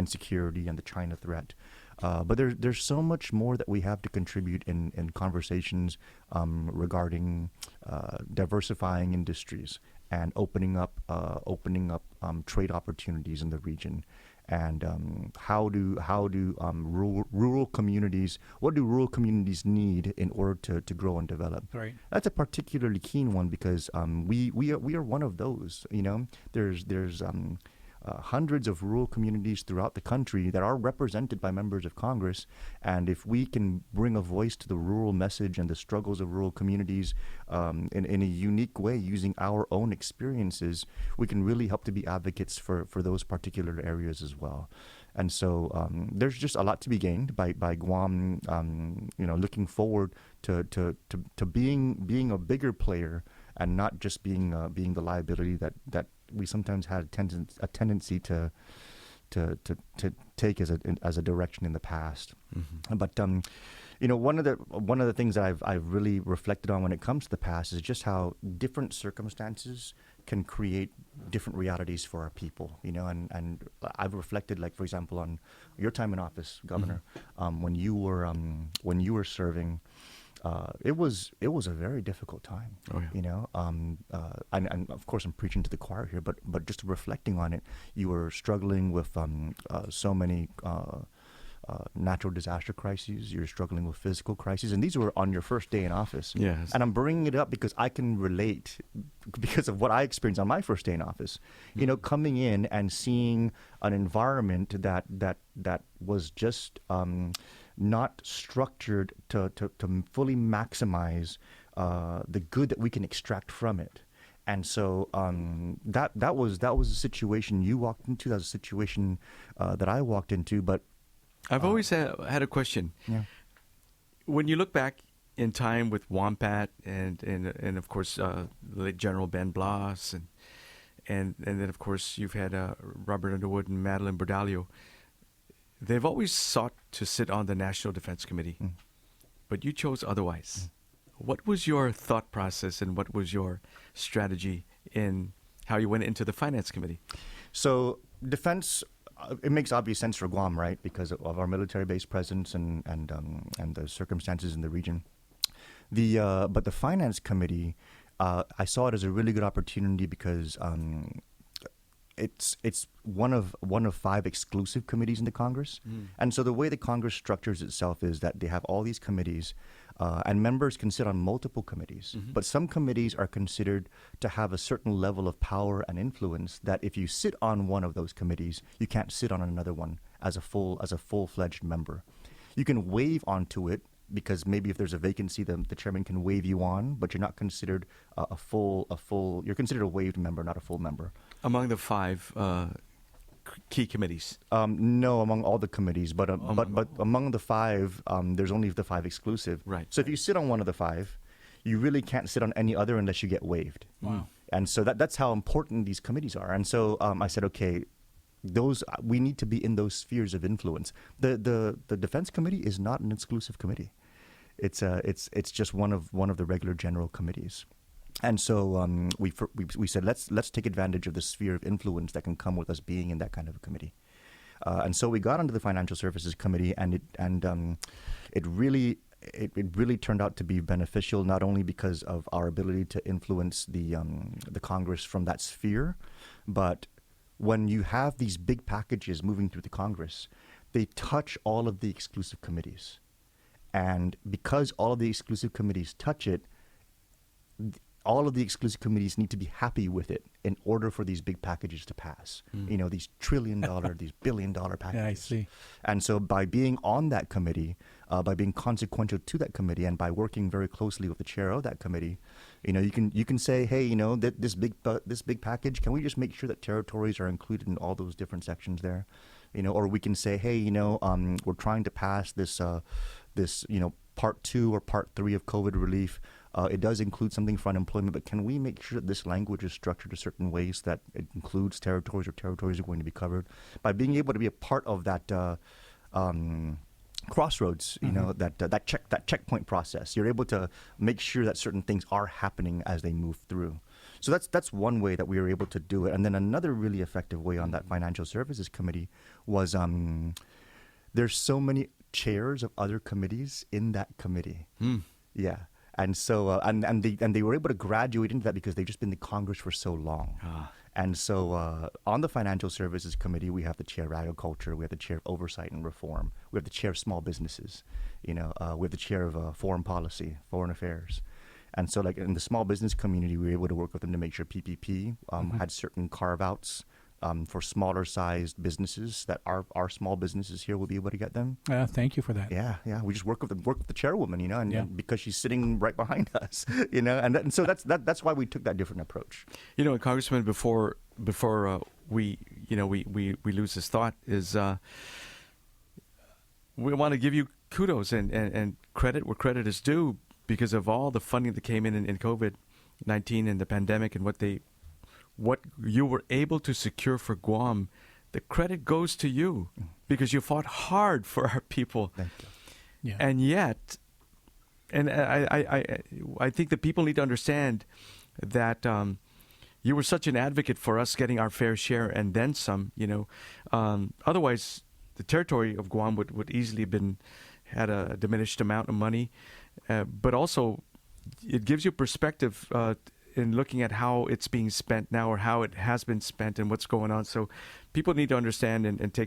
security and the China threat. But there's so much more that we have to contribute in conversations regarding diversifying industries and opening up trade opportunities in the region, and how do rural communities, what do rural communities need in order to grow and develop?
Right.
That's a particularly keen one because we are one of those. There's hundreds of rural communities throughout the country that are represented by members of Congress, and if we can bring a voice to the rural message and the struggles of rural communities in a unique way using our own experiences, we can really help to be advocates for those particular areas as well. And so there's just a lot to be gained by Guam, looking forward to being a bigger player and not just being the liability that we sometimes had a tendency to take as a direction in the past. But one of the things that I've really reflected on when it comes to the past is just how different circumstances can create different realities for our people. And I've reflected, like, for example, on your time in office, Governor, when you were serving. It was a very difficult time.
Oh, yeah.
And of course I'm preaching to the choir here, but just reflecting on it, you were struggling with so many natural disaster crises. You're struggling with physical crises, and these were on your first day in office.
Yes.
And I'm bringing it up because I can relate because of what I experienced on my first day in office. Coming in and seeing an environment that was just not structured to fully maximize the good that we can extract from it. And so that was a situation you walked into. That was a situation that I walked into. But
I've always had a question.
yeah.
When you look back in time with Wampat and of course late General Ben Blas and then of course you've had Robert Underwood and Madeline Bordalio, they've always sought to sit on the National Defense Committee, but you chose otherwise. What was your thought process and what was your strategy in how you went into the Finance Committee?
So defense, it makes obvious sense for Guam, right? Because of our military-based presence and the circumstances in the region. But the Finance Committee, I saw it as a really good opportunity because it's one of 5 exclusive committees in the Congress, and so the way the Congress structures itself is that they have all these committees, and members can sit on multiple committees. But some committees are considered to have a certain level of power and influence that if you sit on one of those committees, you can't sit on another one as a full-fledged member. You can waive onto it because maybe if there's a vacancy, the chairman can waive you on, but you're not considered a full. You're considered a waived member, not a full member.
Among the 5 key committees?
No, among all the committees, but among the 5, there's only the 5 exclusive.
Right.
So if you sit on one of the 5, you really can't sit on any other unless you get waived.
Wow.
And so that's how important these committees are. And so I said, okay, we need to be in those spheres of influence. The Defense Committee is not an exclusive committee. It's just one of the regular general committees. And so we said let's take advantage of the sphere of influence that can come with us being in that kind of a committee. And so we got onto the Financial Services Committee, and it really turned out to be beneficial, not only because of our ability to influence the Congress from that sphere, but when you have these big packages moving through the Congress, they touch all of the exclusive committees. And because all of the exclusive committees touch it, all of the exclusive committees need to be happy with it in order for these big packages to pass. You know, these $1 trillion, these $1 billion packages.
Yeah, I see.
And so by being on that committee, by being consequential to that committee, and by working very closely with the chair of that committee, you know, you can say, hey, you know, this big package, can we just make sure that territories are included in all those different sections there? You know, or we can say, hey, you know, we're trying to pass this you know, part 2 or part 3 of COVID relief. It does include something for unemployment, but can we make sure that this language is structured a certain ways that it includes territories, or territories are going to be covered? By being able to be a part of that crossroads, you know, that checkpoint process, you're able to make sure that certain things are happening as they move through. So that's one way that we were able to do it. And then another really effective way on that Financial Services Committee was there's so many chairs of other committees in that committee. Yeah. And so and they were able to graduate into that because they've just been in Congress for so long. And so on the Financial Services Committee, we have the chair of agriculture, we have the chair of oversight and reform, we have the chair of small businesses, you know, we have the chair of foreign policy, foreign affairs. And so like in the small business community, we were able to work with them to make sure PPP had certain carve-outs for smaller sized businesses that our small businesses here will be able to get them.
Thank you for that.
Yeah. We just work with the chairwoman, you know, and because she's sitting right behind us, you know, and so that's why we took that different approach.
You know, Congressman, before we lose this thought is we want to give you kudos and credit where credit is due because of all the funding that came in COVID-19 and the pandemic and what you were able to secure for Guam. The credit goes to you because you fought hard for our people.
Thank you.
Yeah.
And yet, and I think that people need to understand that you were such an advocate for us getting our fair share and then some, you know. Otherwise, the territory of Guam would easily had a diminished amount of money. But also, it gives you perspective in looking at how it's being spent now or how it has been spent and what's going on. So people need to understand and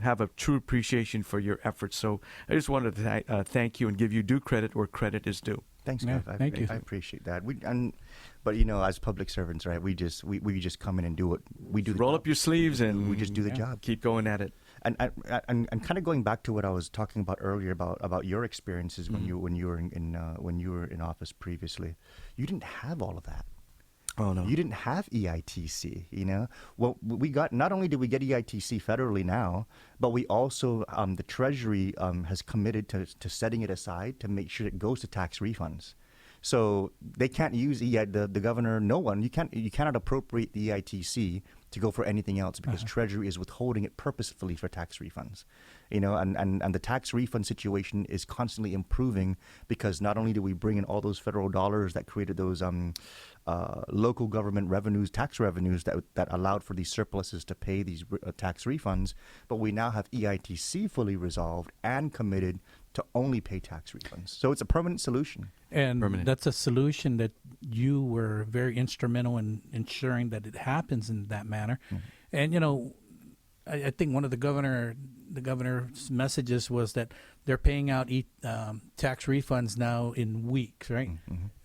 have a true appreciation for your efforts. So I just wanted to thank you and give you due credit where credit is due.
Thanks,
Yeah,
Kev.
thank you.
I appreciate that. But you know, as public servants, right? We just come in and do what we do.
Roll up your sleeves and
we just do the job.
Keep going at it.
And kind of going back to what I was talking about earlier about your experiences when you were in office previously, you didn't have all of that.
Oh, no.
You didn't have EITC, you know. Well, we got, not only did we get EITC federally now, but we also, the Treasury has committed to setting it aside to make sure it goes to tax refunds. So they can't use the governor, no one, you cannot appropriate the EITC to go for anything else because Treasury is withholding it purposefully for tax refunds. You know, and the tax refund situation is constantly improving because not only do we bring in all those federal dollars that created those local government revenues, tax revenues that allowed for these surpluses to pay these tax refunds, but we now have EITC fully resolved and committed to only pay tax refunds. So it's a permanent solution.
And
Permanent.
that's a solution that you were very instrumental in ensuring that it happens in that manner. And, you know, I think one of the governor's messages was that they're paying out tax refunds now in weeks, right?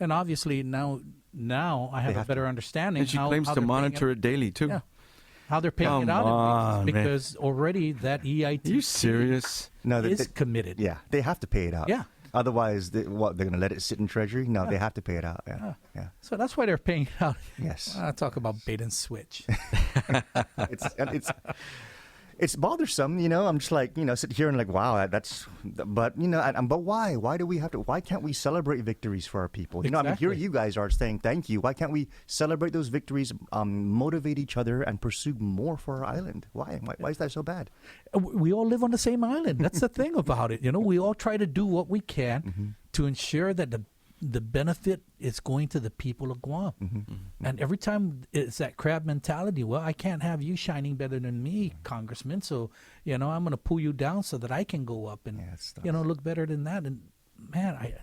And obviously now I have a better understanding.
And she
how
claims to
they're paying
monitor it daily, too.
Yeah. How they're paying it
Come
out
on,
in weeks
man.
because already that EIT
Are you serious?
No,
is committed.
Yeah, they have to pay it out.
Yeah.
Otherwise, they're going to let it sit in Treasury? No, they have to pay it out. Yeah, yeah.
So that's why they're paying it out.
Yes.
Talk about bait and switch.
It's bothersome, you know. I'm just like, you know, sit here and like, wow, but you know, but why? Why can't we celebrate victories for our people? You know, I mean, here
Exactly.
you guys are saying thank you. Why can't we celebrate those victories, motivate each other, and pursue more for our island? Why is that so bad?
We all live on the same island. That's the thing about it. You know, we all try to do what we can to ensure that the benefit is going to the people of Guam. And every time it's that crab mentality, well, I can't have you shining better than me, Congressman. So, you know, I'm going to pull you down so that I can go up and,
it's tough.
you know, look better than that. And man,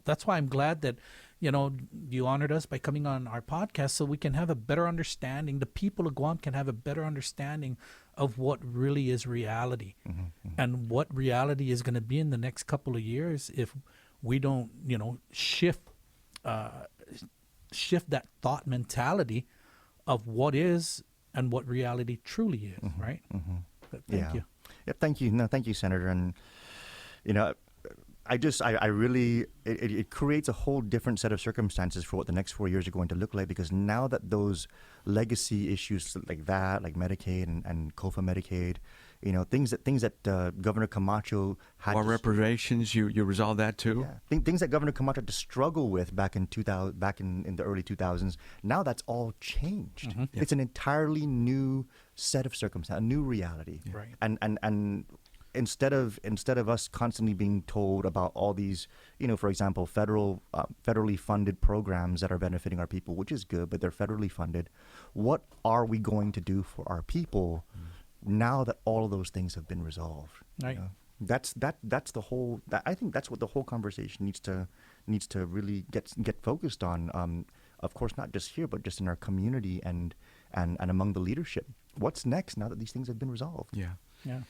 that's why I'm glad that, you know, you honored us by coming on our podcast so we can have a better understanding. The people of Guam can have a better understanding of what really is reality and what reality is going to be in the next couple of years if we don't, you know, shift that thought mentality of what is and what reality truly is, right? But thank you.
Yeah, thank you. No, thank you, Senator. And you know, I really, it creates a whole different set of circumstances for what the next 4 years are going to look like because now that those legacy issues like that, like Medicaid and COFA Medicaid, you know, things that Governor Camacho had
War reparations, you resolve that, too?
yeah, things that Governor Camacho had to struggle with back in the early 2000s. Now that's all changed. It's an entirely new set of circumstances, a new reality.
Right.
And instead of us constantly being told about all these, you know, for example, federally funded programs that are benefiting our people, which is good, but they're federally funded. What are we going to do for our people now that all of those things have been resolved?
Right.
You know? That's the whole. I think that's what the whole conversation needs to really get focused on. Of course, not just here, but just in our community and among the leadership. What's next now that these things have been resolved?
Yeah.
Yeah.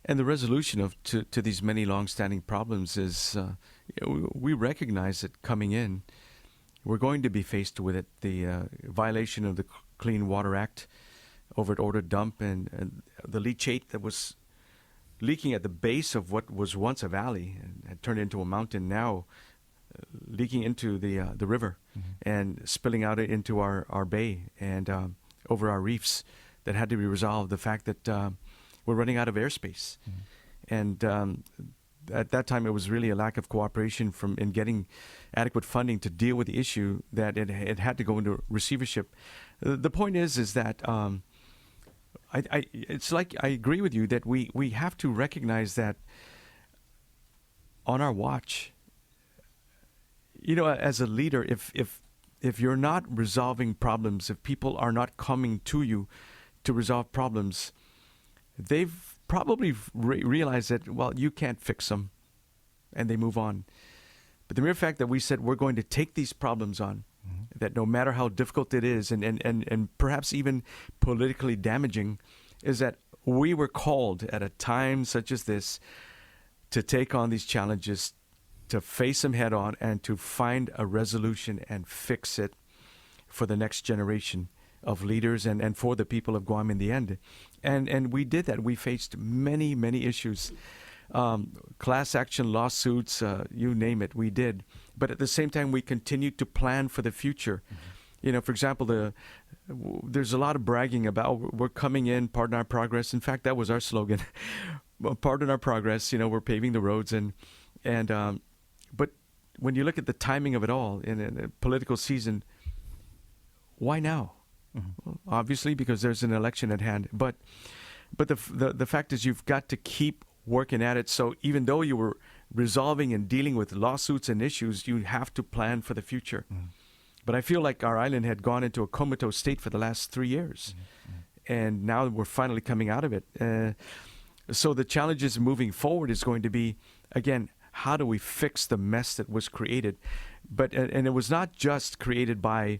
And the resolution to these many long-standing problems is we recognize that coming in, we're going to be faced with it. The violation of the Clean Water Act over at Ordered Dump and the leachate that was leaking at the base of what was once a valley and had turned into a mountain, now leaking into the river and spilling out into our bay and over our reefs that had to be resolved. The fact that we're running out of airspace. And at that time, it was really a lack of cooperation in getting adequate funding to deal with the issue that it had to go into receivership. The point is that it's like I agree with you that we have to recognize that on our watch, you know, as a leader, if you're not resolving problems, if people are not coming to you to resolve problems, they've probably realized that, well, you can't fix them, and they move on. But the mere fact that we said we're going to take these problems on, that no matter how difficult it is and perhaps even politically damaging, is that we were called at a time such as this to take on these challenges, to face them head on, and to find a resolution and fix it for the next generation of leaders and for the people of Guam in the end. And we did that. We faced many, many issues. Class action lawsuits, you name it, we did. But at the same time, we continued to plan for the future. For example, there's a lot of bragging about we're coming in, pardon our progress. In fact, that was our slogan, pardon our progress. We're paving the roads, but when you look at the timing of it all in a political season, why now? Well, obviously, because there's an election at hand. But the fact is, you've got to keep working at it. So even though you were resolving and dealing with lawsuits and issues, you have to plan for the future. But I feel like our island had gone into a comatose state for the last 3 years, and now we're finally coming out of it. So the challenges moving forward is going to be, again, how do we fix the mess that was created? And it was not just created by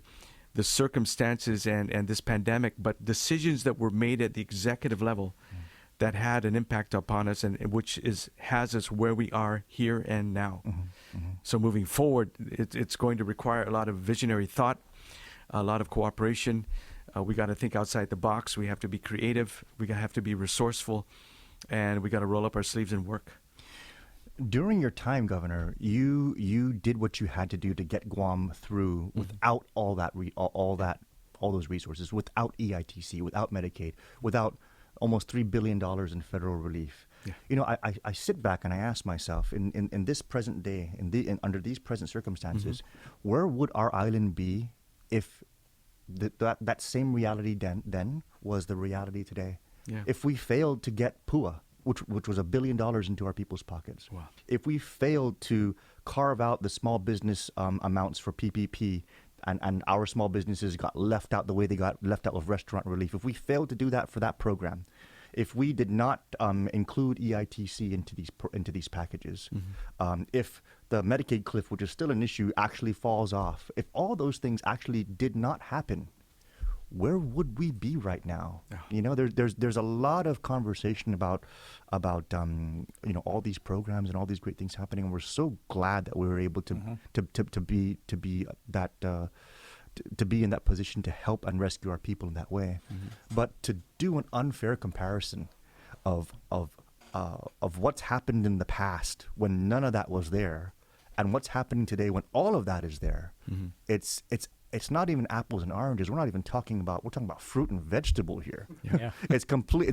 the circumstances and this pandemic, but decisions that were made at the executive level that had an impact upon us, and which has us where we are here and now. So moving forward, it's going to require a lot of visionary thought, a lot of cooperation. We got to think outside the box. We have to be creative. We have to be resourceful, and we got to roll up our sleeves and work.
During your time, Governor, you did what you had to do to get Guam through without all those resources, without EITC, without Medicaid, without almost $3 billion in federal relief. Yeah. I sit back and I ask myself, in this present day, under these present circumstances, where would our island be if that same reality then was the reality today? Yeah. If we failed to get PUA, which was $1 billion into our people's pockets. Wow. If we failed to carve out the small business amounts for PPP, and our small businesses got left out the way they got left out of restaurant relief, if we failed to do that for that program, if we did not include EITC into these packages, if the Medicaid cliff, which is still an issue, actually falls off, if all those things actually did not happen, where would we be right now? Oh. There's a lot of conversation about all these programs and all these great things happening, and we're so glad that we were able to be in that position to help and rescue our people in that way. But to do an unfair comparison of what's happened in the past when none of that was there, and what's happening today when all of that is there, it's not even apples and oranges. We're talking about fruit and vegetable here. Yeah. It's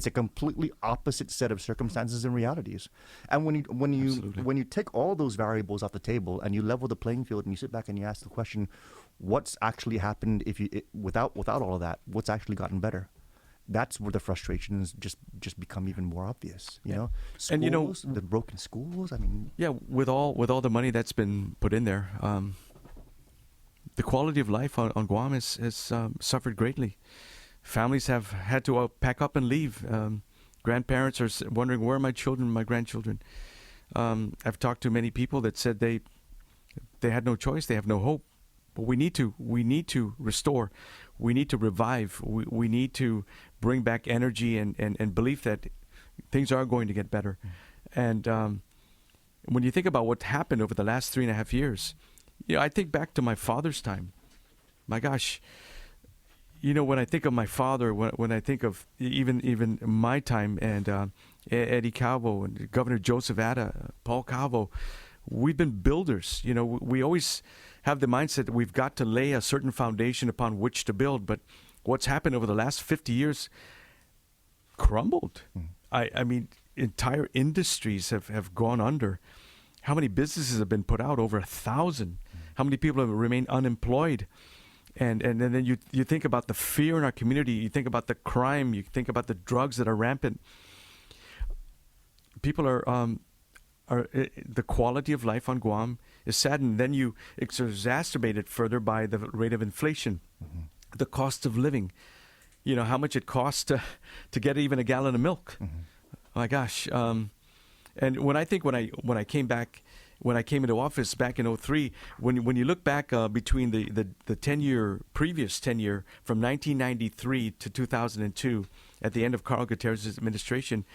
a completely opposite set of circumstances and realities. And when you take all those variables off the table and you level the playing field and you sit back and you ask the question, what's actually happened without all of that? What's actually gotten better? That's where the frustrations just become even more obvious. Schools, and the broken schools.
With all the money that's been put in there. The quality of life on Guam has suffered greatly. Families have had to pack up and leave. Grandparents are wondering, where are my children, my grandchildren? I've talked to many people that said they had no choice, they have no hope. But we need to restore. We need to revive. We need to bring back energy and belief that things are going to get better. And when you think about what happened over the last 3.5 years, I think back to my father's time. My gosh, when I think of my father, when I think of even my time and Eddie Calvo and Governor Joseph Atta, Paul Calvo, we've been builders. We always have the mindset that we've got to lay a certain foundation upon which to build. But what's happened over the last 50 years crumbled. I mean, entire industries have gone under. How many businesses have been put out? Over 1,000. How many people have remained unemployed? And then you think about the fear in our community. You think about the crime. You think about the drugs that are rampant. People are the quality of life on Guam is saddened. Then it's exacerbated further by the rate of inflation, the cost of living. How much it costs to get even a gallon of milk. My gosh. And when I when I came into office back in 2003, when you look back between the previous 10 year from 1993 to 2002, at the end of Carl Gutierrez's administration,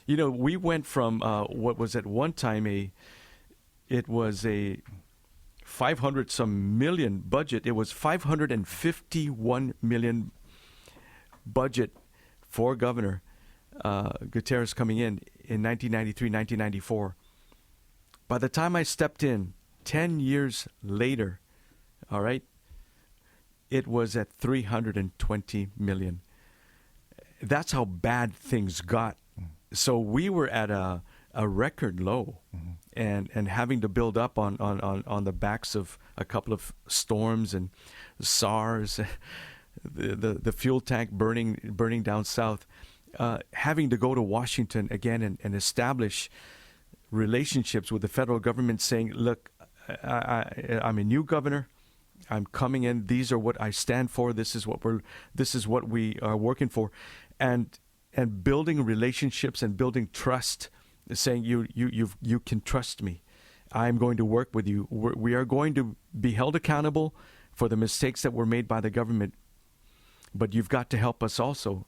we went from what was at one time it was a 500 some million budget. It was 551 million budget for Governor Gutierrez coming in 1993, 1994. By the time I stepped in, 10 years later, all right, it was at 320 million. That's how bad things got. So we were at a record low, and having to build up on the backs of a couple of storms and SARS, the fuel tank burning down south, having to go to Washington again and establish relationships with the federal government, saying, look, I'm a new governor. I'm coming in. These are what I stand for. This is what we are working for, and building relationships and building trust, saying you can trust me. I'm going to work with you. We are going to be held accountable for the mistakes that were made by the government, but you've got to help us also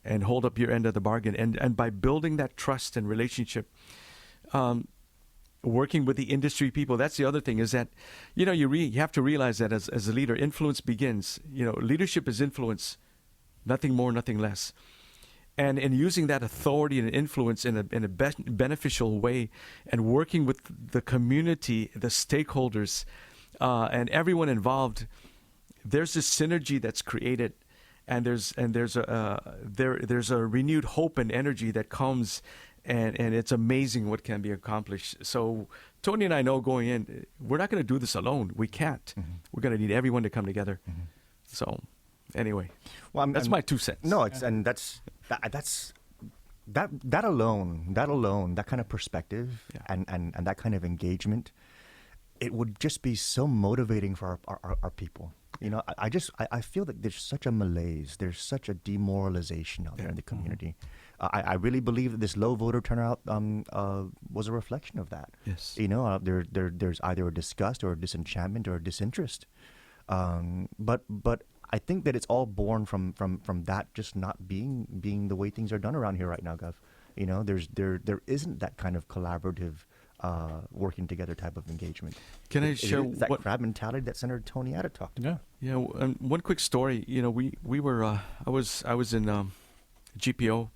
and hold up your end of the bargain. And by building that trust and relationship, working with the industry people, that's the other thing, is that, you have to realize that as a leader, influence begins. Leadership is influence, nothing more, nothing less. And in using that authority and influence in a beneficial way, and working with the community, the stakeholders, and everyone involved, there's this synergy that's created, and there's a renewed hope and energy that comes, and it's amazing what can be accomplished. So Tony and I know going in, we're not going to do this alone. We can't. We're going to need everyone to come together. So anyway, that's my 2 cents.
No, that alone, that kind of perspective, and that kind of engagement, it would just be so motivating for our people. I feel that there's such a malaise, there's such a demoralization out there in the community. I really believe that this low voter turnout was a reflection of that.
Yes.
There's either a disgust or a disenchantment or a disinterest. But I think that it's all born from that just not being the way things are done around here right now, Gov. There isn't that kind of collaborative, working together type of engagement.
Can I share
that crab mentality that Senator Tony Atta talked about?
Yeah. One quick story. We were I was in GPO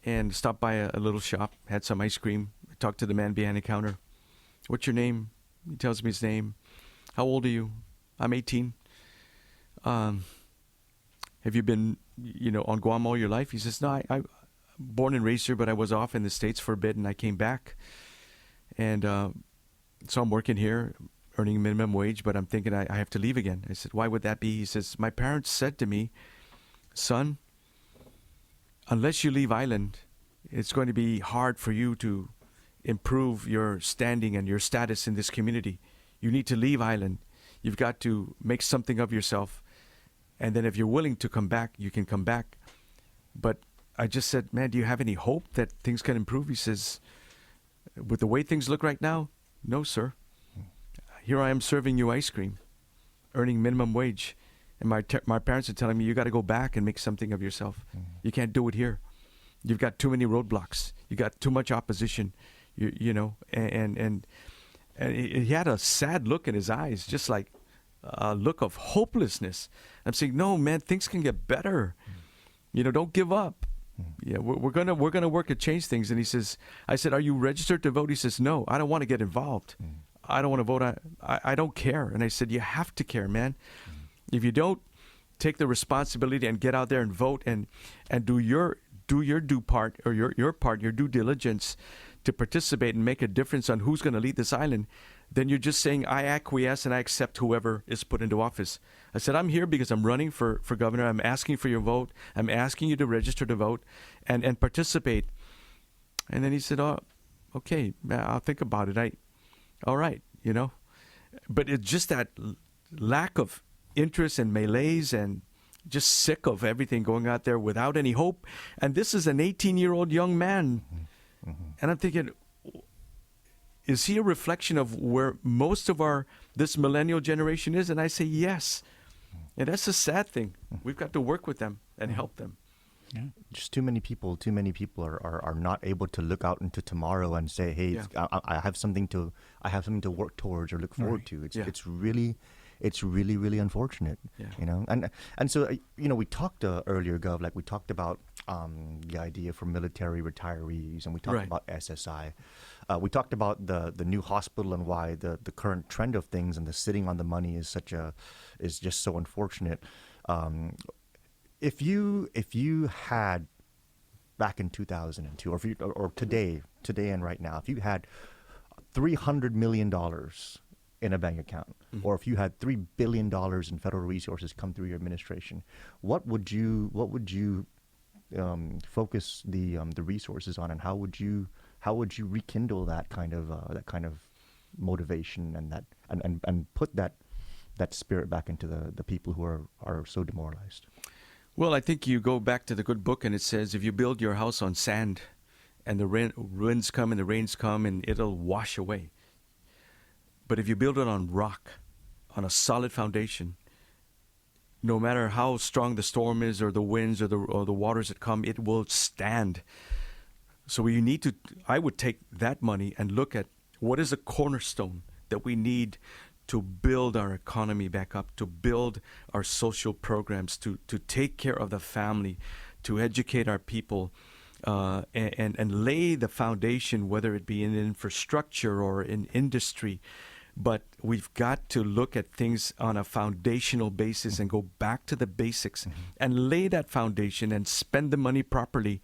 and stopped by a little shop, had some ice cream, talked to the man behind the counter. What's your name? He tells me his name. How old are you? I'm 18. Have you been, on Guam all your life? He says, no, I born and raised here, but I was off in the States for a bit, and I came back. And so I'm working here, earning minimum wage, but I'm thinking I have to leave again. I said, why would that be? He says, my parents said to me, son, unless you leave island, it's going to be hard for you to improve your standing and your status in this community. You need to leave island. You've got to make something of yourself. And then if you're willing to come back, you can come back. But I just said, man, do you have any hope that things can improve? He says, with the way things look right now, no, sir. Here I am serving you ice cream, earning minimum wage. And my parents are telling me, you got to go back and make something of yourself. You can't do it here. You've got too many roadblocks. You got too much opposition, and he had a sad look in his eyes, just like a look of hopelessness. I'm saying, no, man, things can get better. Don't give up. Yeah, we're gonna work to change things. And he says, I said, are you registered to vote? He says, no, I don't want to get involved. I don't want to vote. I don't care. And I said, you have to care, man. If you don't take the responsibility and get out there and vote and do your due part, or your part, your due diligence to participate and make a difference on who's going to lead this island, then you're just saying, I acquiesce and I accept whoever is put into office. I said, I'm here because I'm running for governor. I'm asking for your vote. I'm asking you to register to vote and participate. And then he said, oh, okay, I'll think about it. All right, But it's just that lack of interest and malaise, and just sick of everything going out there without any hope. And this is an 18-year-old young man. And I'm thinking, is he a reflection of where most of this millennial generation is? And I say, yes. And that's a sad thing. We've got to work with them and help them.
Yeah.
Just too many people are not able to look out into tomorrow and say, hey, I have something to work towards or look forward to. It's really really unfortunate. And so we talked earlier, Gov, like we talked about the idea for military retirees, and we talked
Right.
about SSI. We talked about the new hospital and why the current trend of things and the sitting on the money is just so unfortunate. If you had back in 2002, or today and right now, if you had $300 million in a bank account, or if you had $3 billion in federal resources come through your administration, what would you focus the resources on, and how would you rekindle that kind of motivation and put that spirit back into the people who are so demoralized?
Well, I think you go back to the good book, and it says if you build your house on sand, and the winds come and the rains come, and it'll wash away. But if you build it on rock, on a solid foundation, no matter how strong the storm is, or the winds, or the waters that come, it will stand. So I would take that money and look at what is a cornerstone that we need to build our economy back up, to build our social programs, to take care of the family, to educate our people, and lay the foundation, whether it be in infrastructure or in industry. But we've got to look at things on a foundational basis and go back to the basics and lay that foundation and spend the money properly.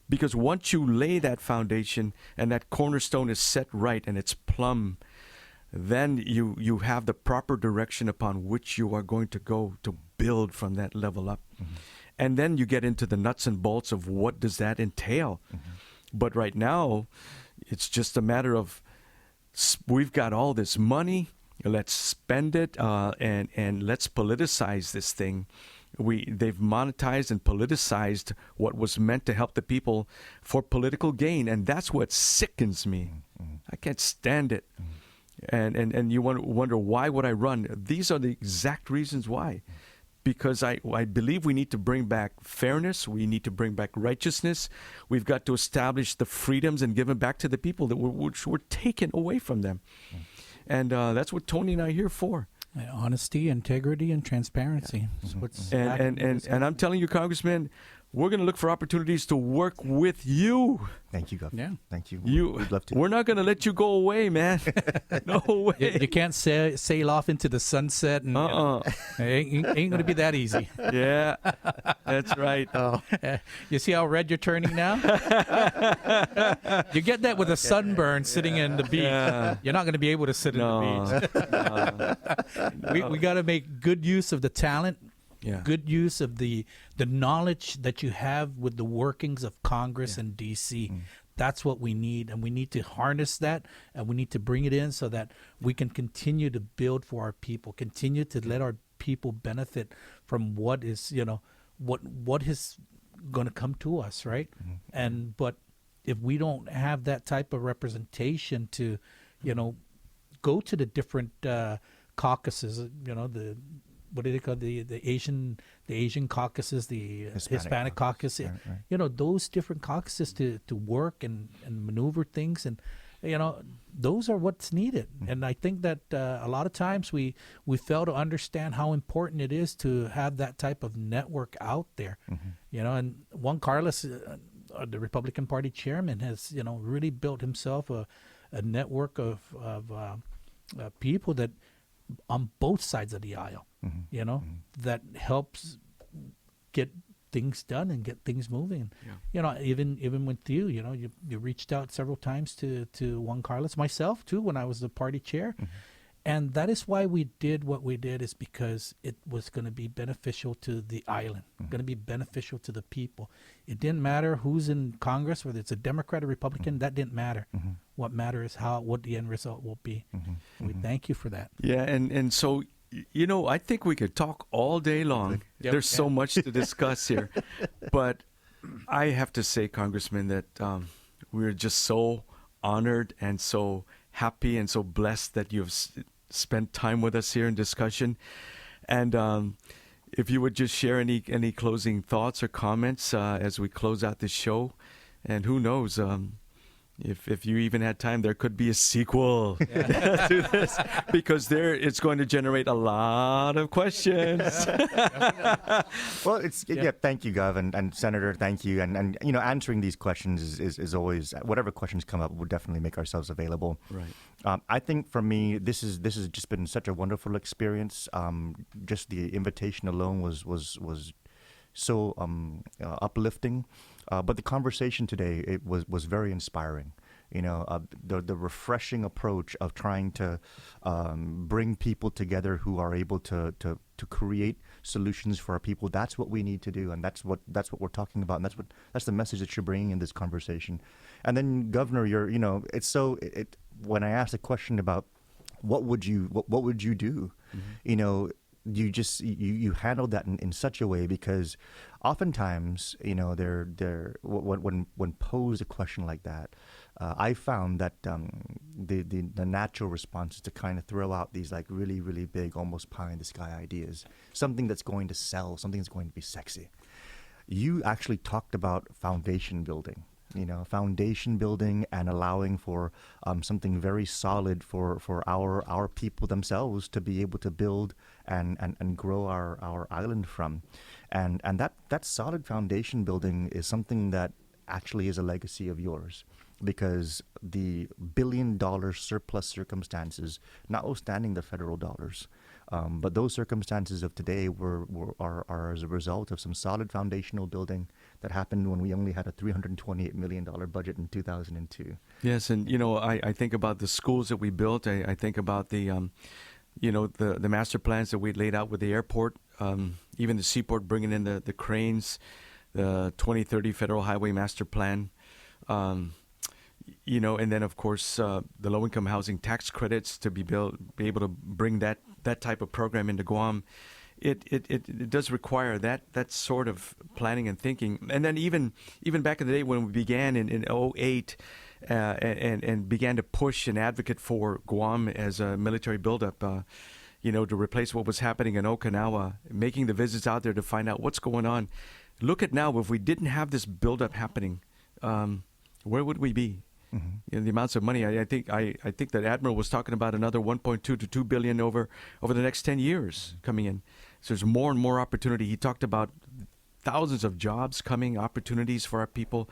Because once you lay that foundation and that cornerstone is set right and it's plumb, then you have the proper direction upon which you are going to go to build from that level up. And then you get into the nuts and bolts of what does that entail. But right now, it's just a matter of we've got all this money, let's spend it, and let's politicize this thing. They've monetized and politicized what was meant to help the people for political gain, and that's what sickens me. I can't stand it. And you wonder, why would I run? These are the exact reasons why. Because I believe we need to bring back fairness. We need to bring back righteousness. We've got to establish the freedoms and give them back to the people which were taken away from them. And that's what Tony and I are here for.
Honesty, integrity, and transparency. Is what's lacking in this
And I'm telling you, Congressman, we're going to look for opportunities to work with you.
Thank you, Governor.
Yeah.
Thank you.
We'd
love to.
We're not going to let you go away, man. No way.
You can't sail off into the sunset, and ain't going to be that easy.
Yeah, that's right.
You see how red you're turning now? You get that with a sunburn sitting in the beach.
Yeah.
You're not going to be able to sit in the beach. We got to make good use of the talent.
Yeah.
Good use of the knowledge that you have with the workings of Congress and D.C. That's what we need, and we need to harness that, and we need to bring it in so that we can continue to build for our people, continue to let our people benefit from what is, what is going to come to us, right? But if we don't have that type of representation to, go to the different caucuses, what do they call the Asian caucuses, the Hispanic caucus,
Right.
Those different caucuses to work and maneuver things, and those are what's needed. And I think that a lot of times we fail to understand how important it is to have that type of network out there. And Juan Carlos, the Republican Party chairman, has really built himself a network of people that on both sides of the aisle, that helps get things done and get things moving. Even with you, you reached out several times to Juan Carlos, myself too, when I was the party chair. And that is why we did what we did, is because it was going to be beneficial to the island, going to be beneficial to the people. It didn't matter who's in Congress, whether it's a Democrat or Republican, that didn't matter. What matters is what the end result will be. We thank you for that.
Yeah, and so, I think we could talk all day long.
Yep.
There's so much to discuss here. But I have to say, Congressman, that we're just so honored and so happy and so blessed that you've spent time with us here in discussion. And if you would just share any closing thoughts or comments as we close out this show. And who knows, If you even had time, there could be a sequel to this, because it's going to generate a lot of questions.
Well, thank you, Gov, and Senator, thank you, and answering these questions is always, whatever questions come up, we'll definitely make ourselves available.
Right.
I think for me, this has just been such a wonderful experience. Just the invitation alone was so uplifting. But the conversation today, it was very inspiring. The refreshing approach of trying to bring people together who are able to create solutions for our people. That's what we need to do, and that's what we're talking about, and that's the message that you're bringing in this conversation. And then, Governor, when I asked a question about what would you do,
Mm-hmm.
you handled that in such a way, because oftentimes, when posed a question like that, I found that the natural response is to kind of throw out these like really, really big, almost pie in the sky ideas, something that's going to sell, something that's going to be sexy. You actually talked about foundation building. Foundation building and allowing for something very solid for our people themselves to be able to build and grow our island from. And that solid foundation building is something that actually is a legacy of yours, because the billion-dollar surplus circumstances, notwithstanding the federal dollars, but those circumstances of today are as a result of some solid foundational building that happened when we only had a $328 million budget in 2002.
Yes, and I think about the schools that we built. I think about the master plans that we laid out with the airport, even the seaport, bringing in the cranes, the 2030 Federal Highway Master Plan, and then of course the low-income housing tax credits to be able to bring that type of program into Guam. It does require that sort of planning and thinking. And then even back in the day when we began in 2008 and began to push and advocate for Guam as a military buildup, to replace what was happening in Okinawa, making the visits out there to find out what's going on. Look at now, if we didn't have this buildup happening, where would we be? Mm-hmm. The amounts of money. I think that Admiral was talking about another 1.2 to 2 billion over the next 10 years coming in. So there's more and more opportunity. He talked about thousands of jobs coming, opportunities for our people.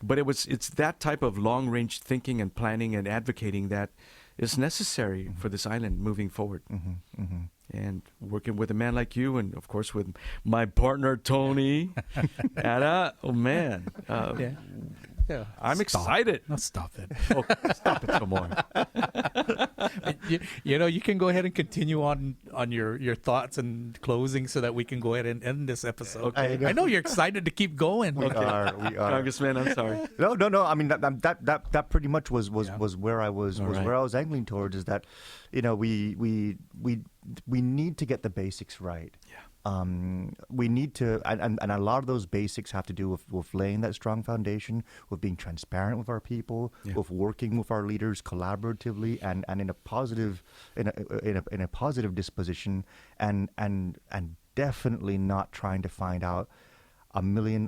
But it's that type of long-range thinking and planning and advocating that is necessary for this island moving forward.
Mm-hmm. Mm-hmm.
And working with a man like you, and of course with my partner Tony, oh man,
Yeah.
I'm excited.
No, stop it.
Oh, stop it some more.
You can go ahead and continue on your thoughts and closing so that we can go ahead and end this episode.
Okay.
I know you're excited to keep going.
We are.
Congressman, I'm sorry.
No. I mean, that pretty much was where I was
All right.
where I was angling towards, is that, we need to get the basics right.
Yeah.
We need to, and a lot of those basics have to do with laying that strong foundation, with being transparent with our people,
Yeah.
with working with our leaders collaboratively and in a positive in a positive disposition, and definitely not trying to find out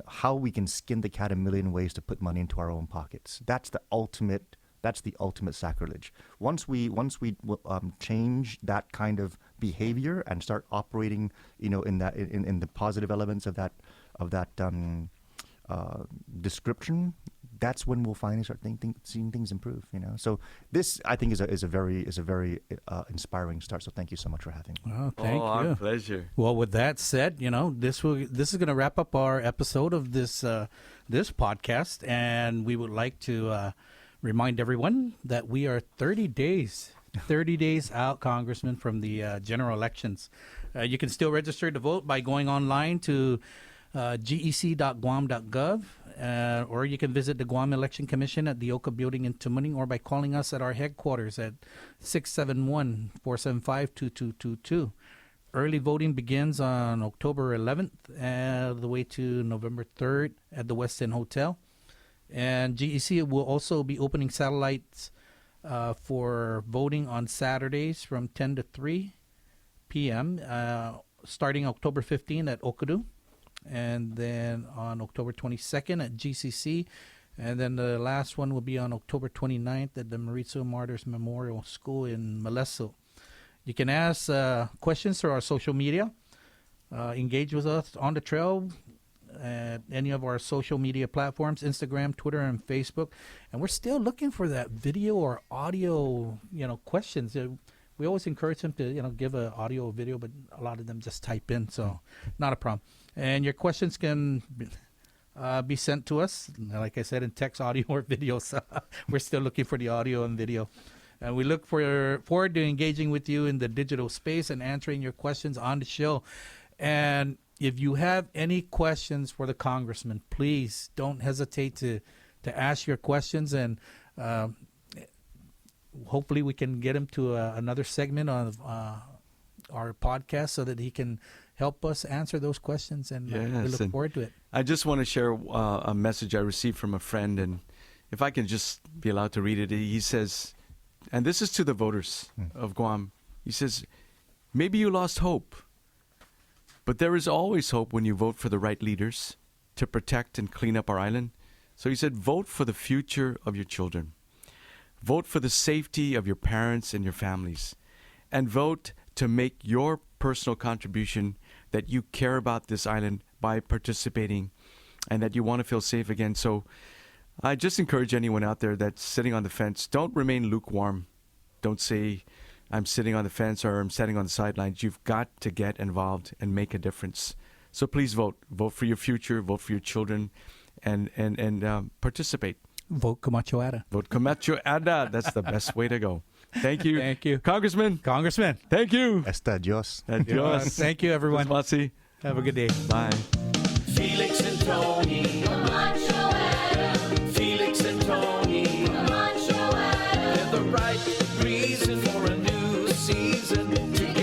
how we can skin the cat a million ways to put money into our own pockets. That's the ultimate sacrilege. Once we change that kind of behavior and start operating, in the positive elements of that description, that's when we'll finally start seeing things improve. So this, I think, is a very inspiring start. So thank you so much for having me.
Well, thank you.
Our pleasure.
Well, with that said, this is going to wrap up our episode of this podcast, and we would like to remind everyone that we are 30 days out, Congressman, from the general elections. You can still register to vote by going online to gec.guam.gov, or you can visit the Guam Election Commission at the Oka Building in Tamuning, or by calling us at our headquarters at 671-475-2222. Early voting begins on October 11th all the way to November 3rd at the West End Hotel. And GEC will also be opening satellites for voting on Saturdays from 10 to 3 p.m., starting October 15 at Okadu, and then on October 22nd at GCC, And then the last one will be on October 29th at the Mauricio Martyrs Memorial School in Moleso. You can ask questions through our social media. Engage with us on the trail at any of our social media platforms, Instagram, Twitter, and Facebook. And we're still looking for that video or audio, questions. We always encourage them to, give an audio or video, but a lot of them just type in, so not a problem. And your questions can be sent to us, like I said, in text, audio, or video. So we're still looking for the audio and video. And we look forward to engaging with you in the digital space and answering your questions on the show. And if you have any questions for the congressman, please don't hesitate to ask your questions, and hopefully we can get him to another segment of our podcast so that he can help us answer those questions, and we look forward to it.
I just want to share a message I received from a friend, and if I can just be allowed to read it. He says, and this is to the voters of Guam, he says, maybe you lost hope, but there is always hope when you vote for the right leaders to protect and clean up our island. So he said, vote for the future of your children. Vote for the safety of your parents and your families. And vote to make your personal contribution that you care about this island by participating and that you want to feel safe again. So I just encourage anyone out there that's sitting on the fence, don't remain lukewarm. Don't say, I'm sitting on the fence or I'm sitting on the sidelines. You've got to get involved and make a difference. So please vote. Vote for your future. Vote for your children, and participate.
Vote Camacho Ada.
Vote Camacho Ada. That's the best way to go. Thank you.
Thank you.
Congressman.
Thank you.
Hasta Dios.
Adios.
Thank you, everyone.
Masi.
Have a good day.
Bye.
Felix and Tony.
Camacho Adam.
Felix and Tony.
Camacho Adam.
They're the right reason for a new season. Together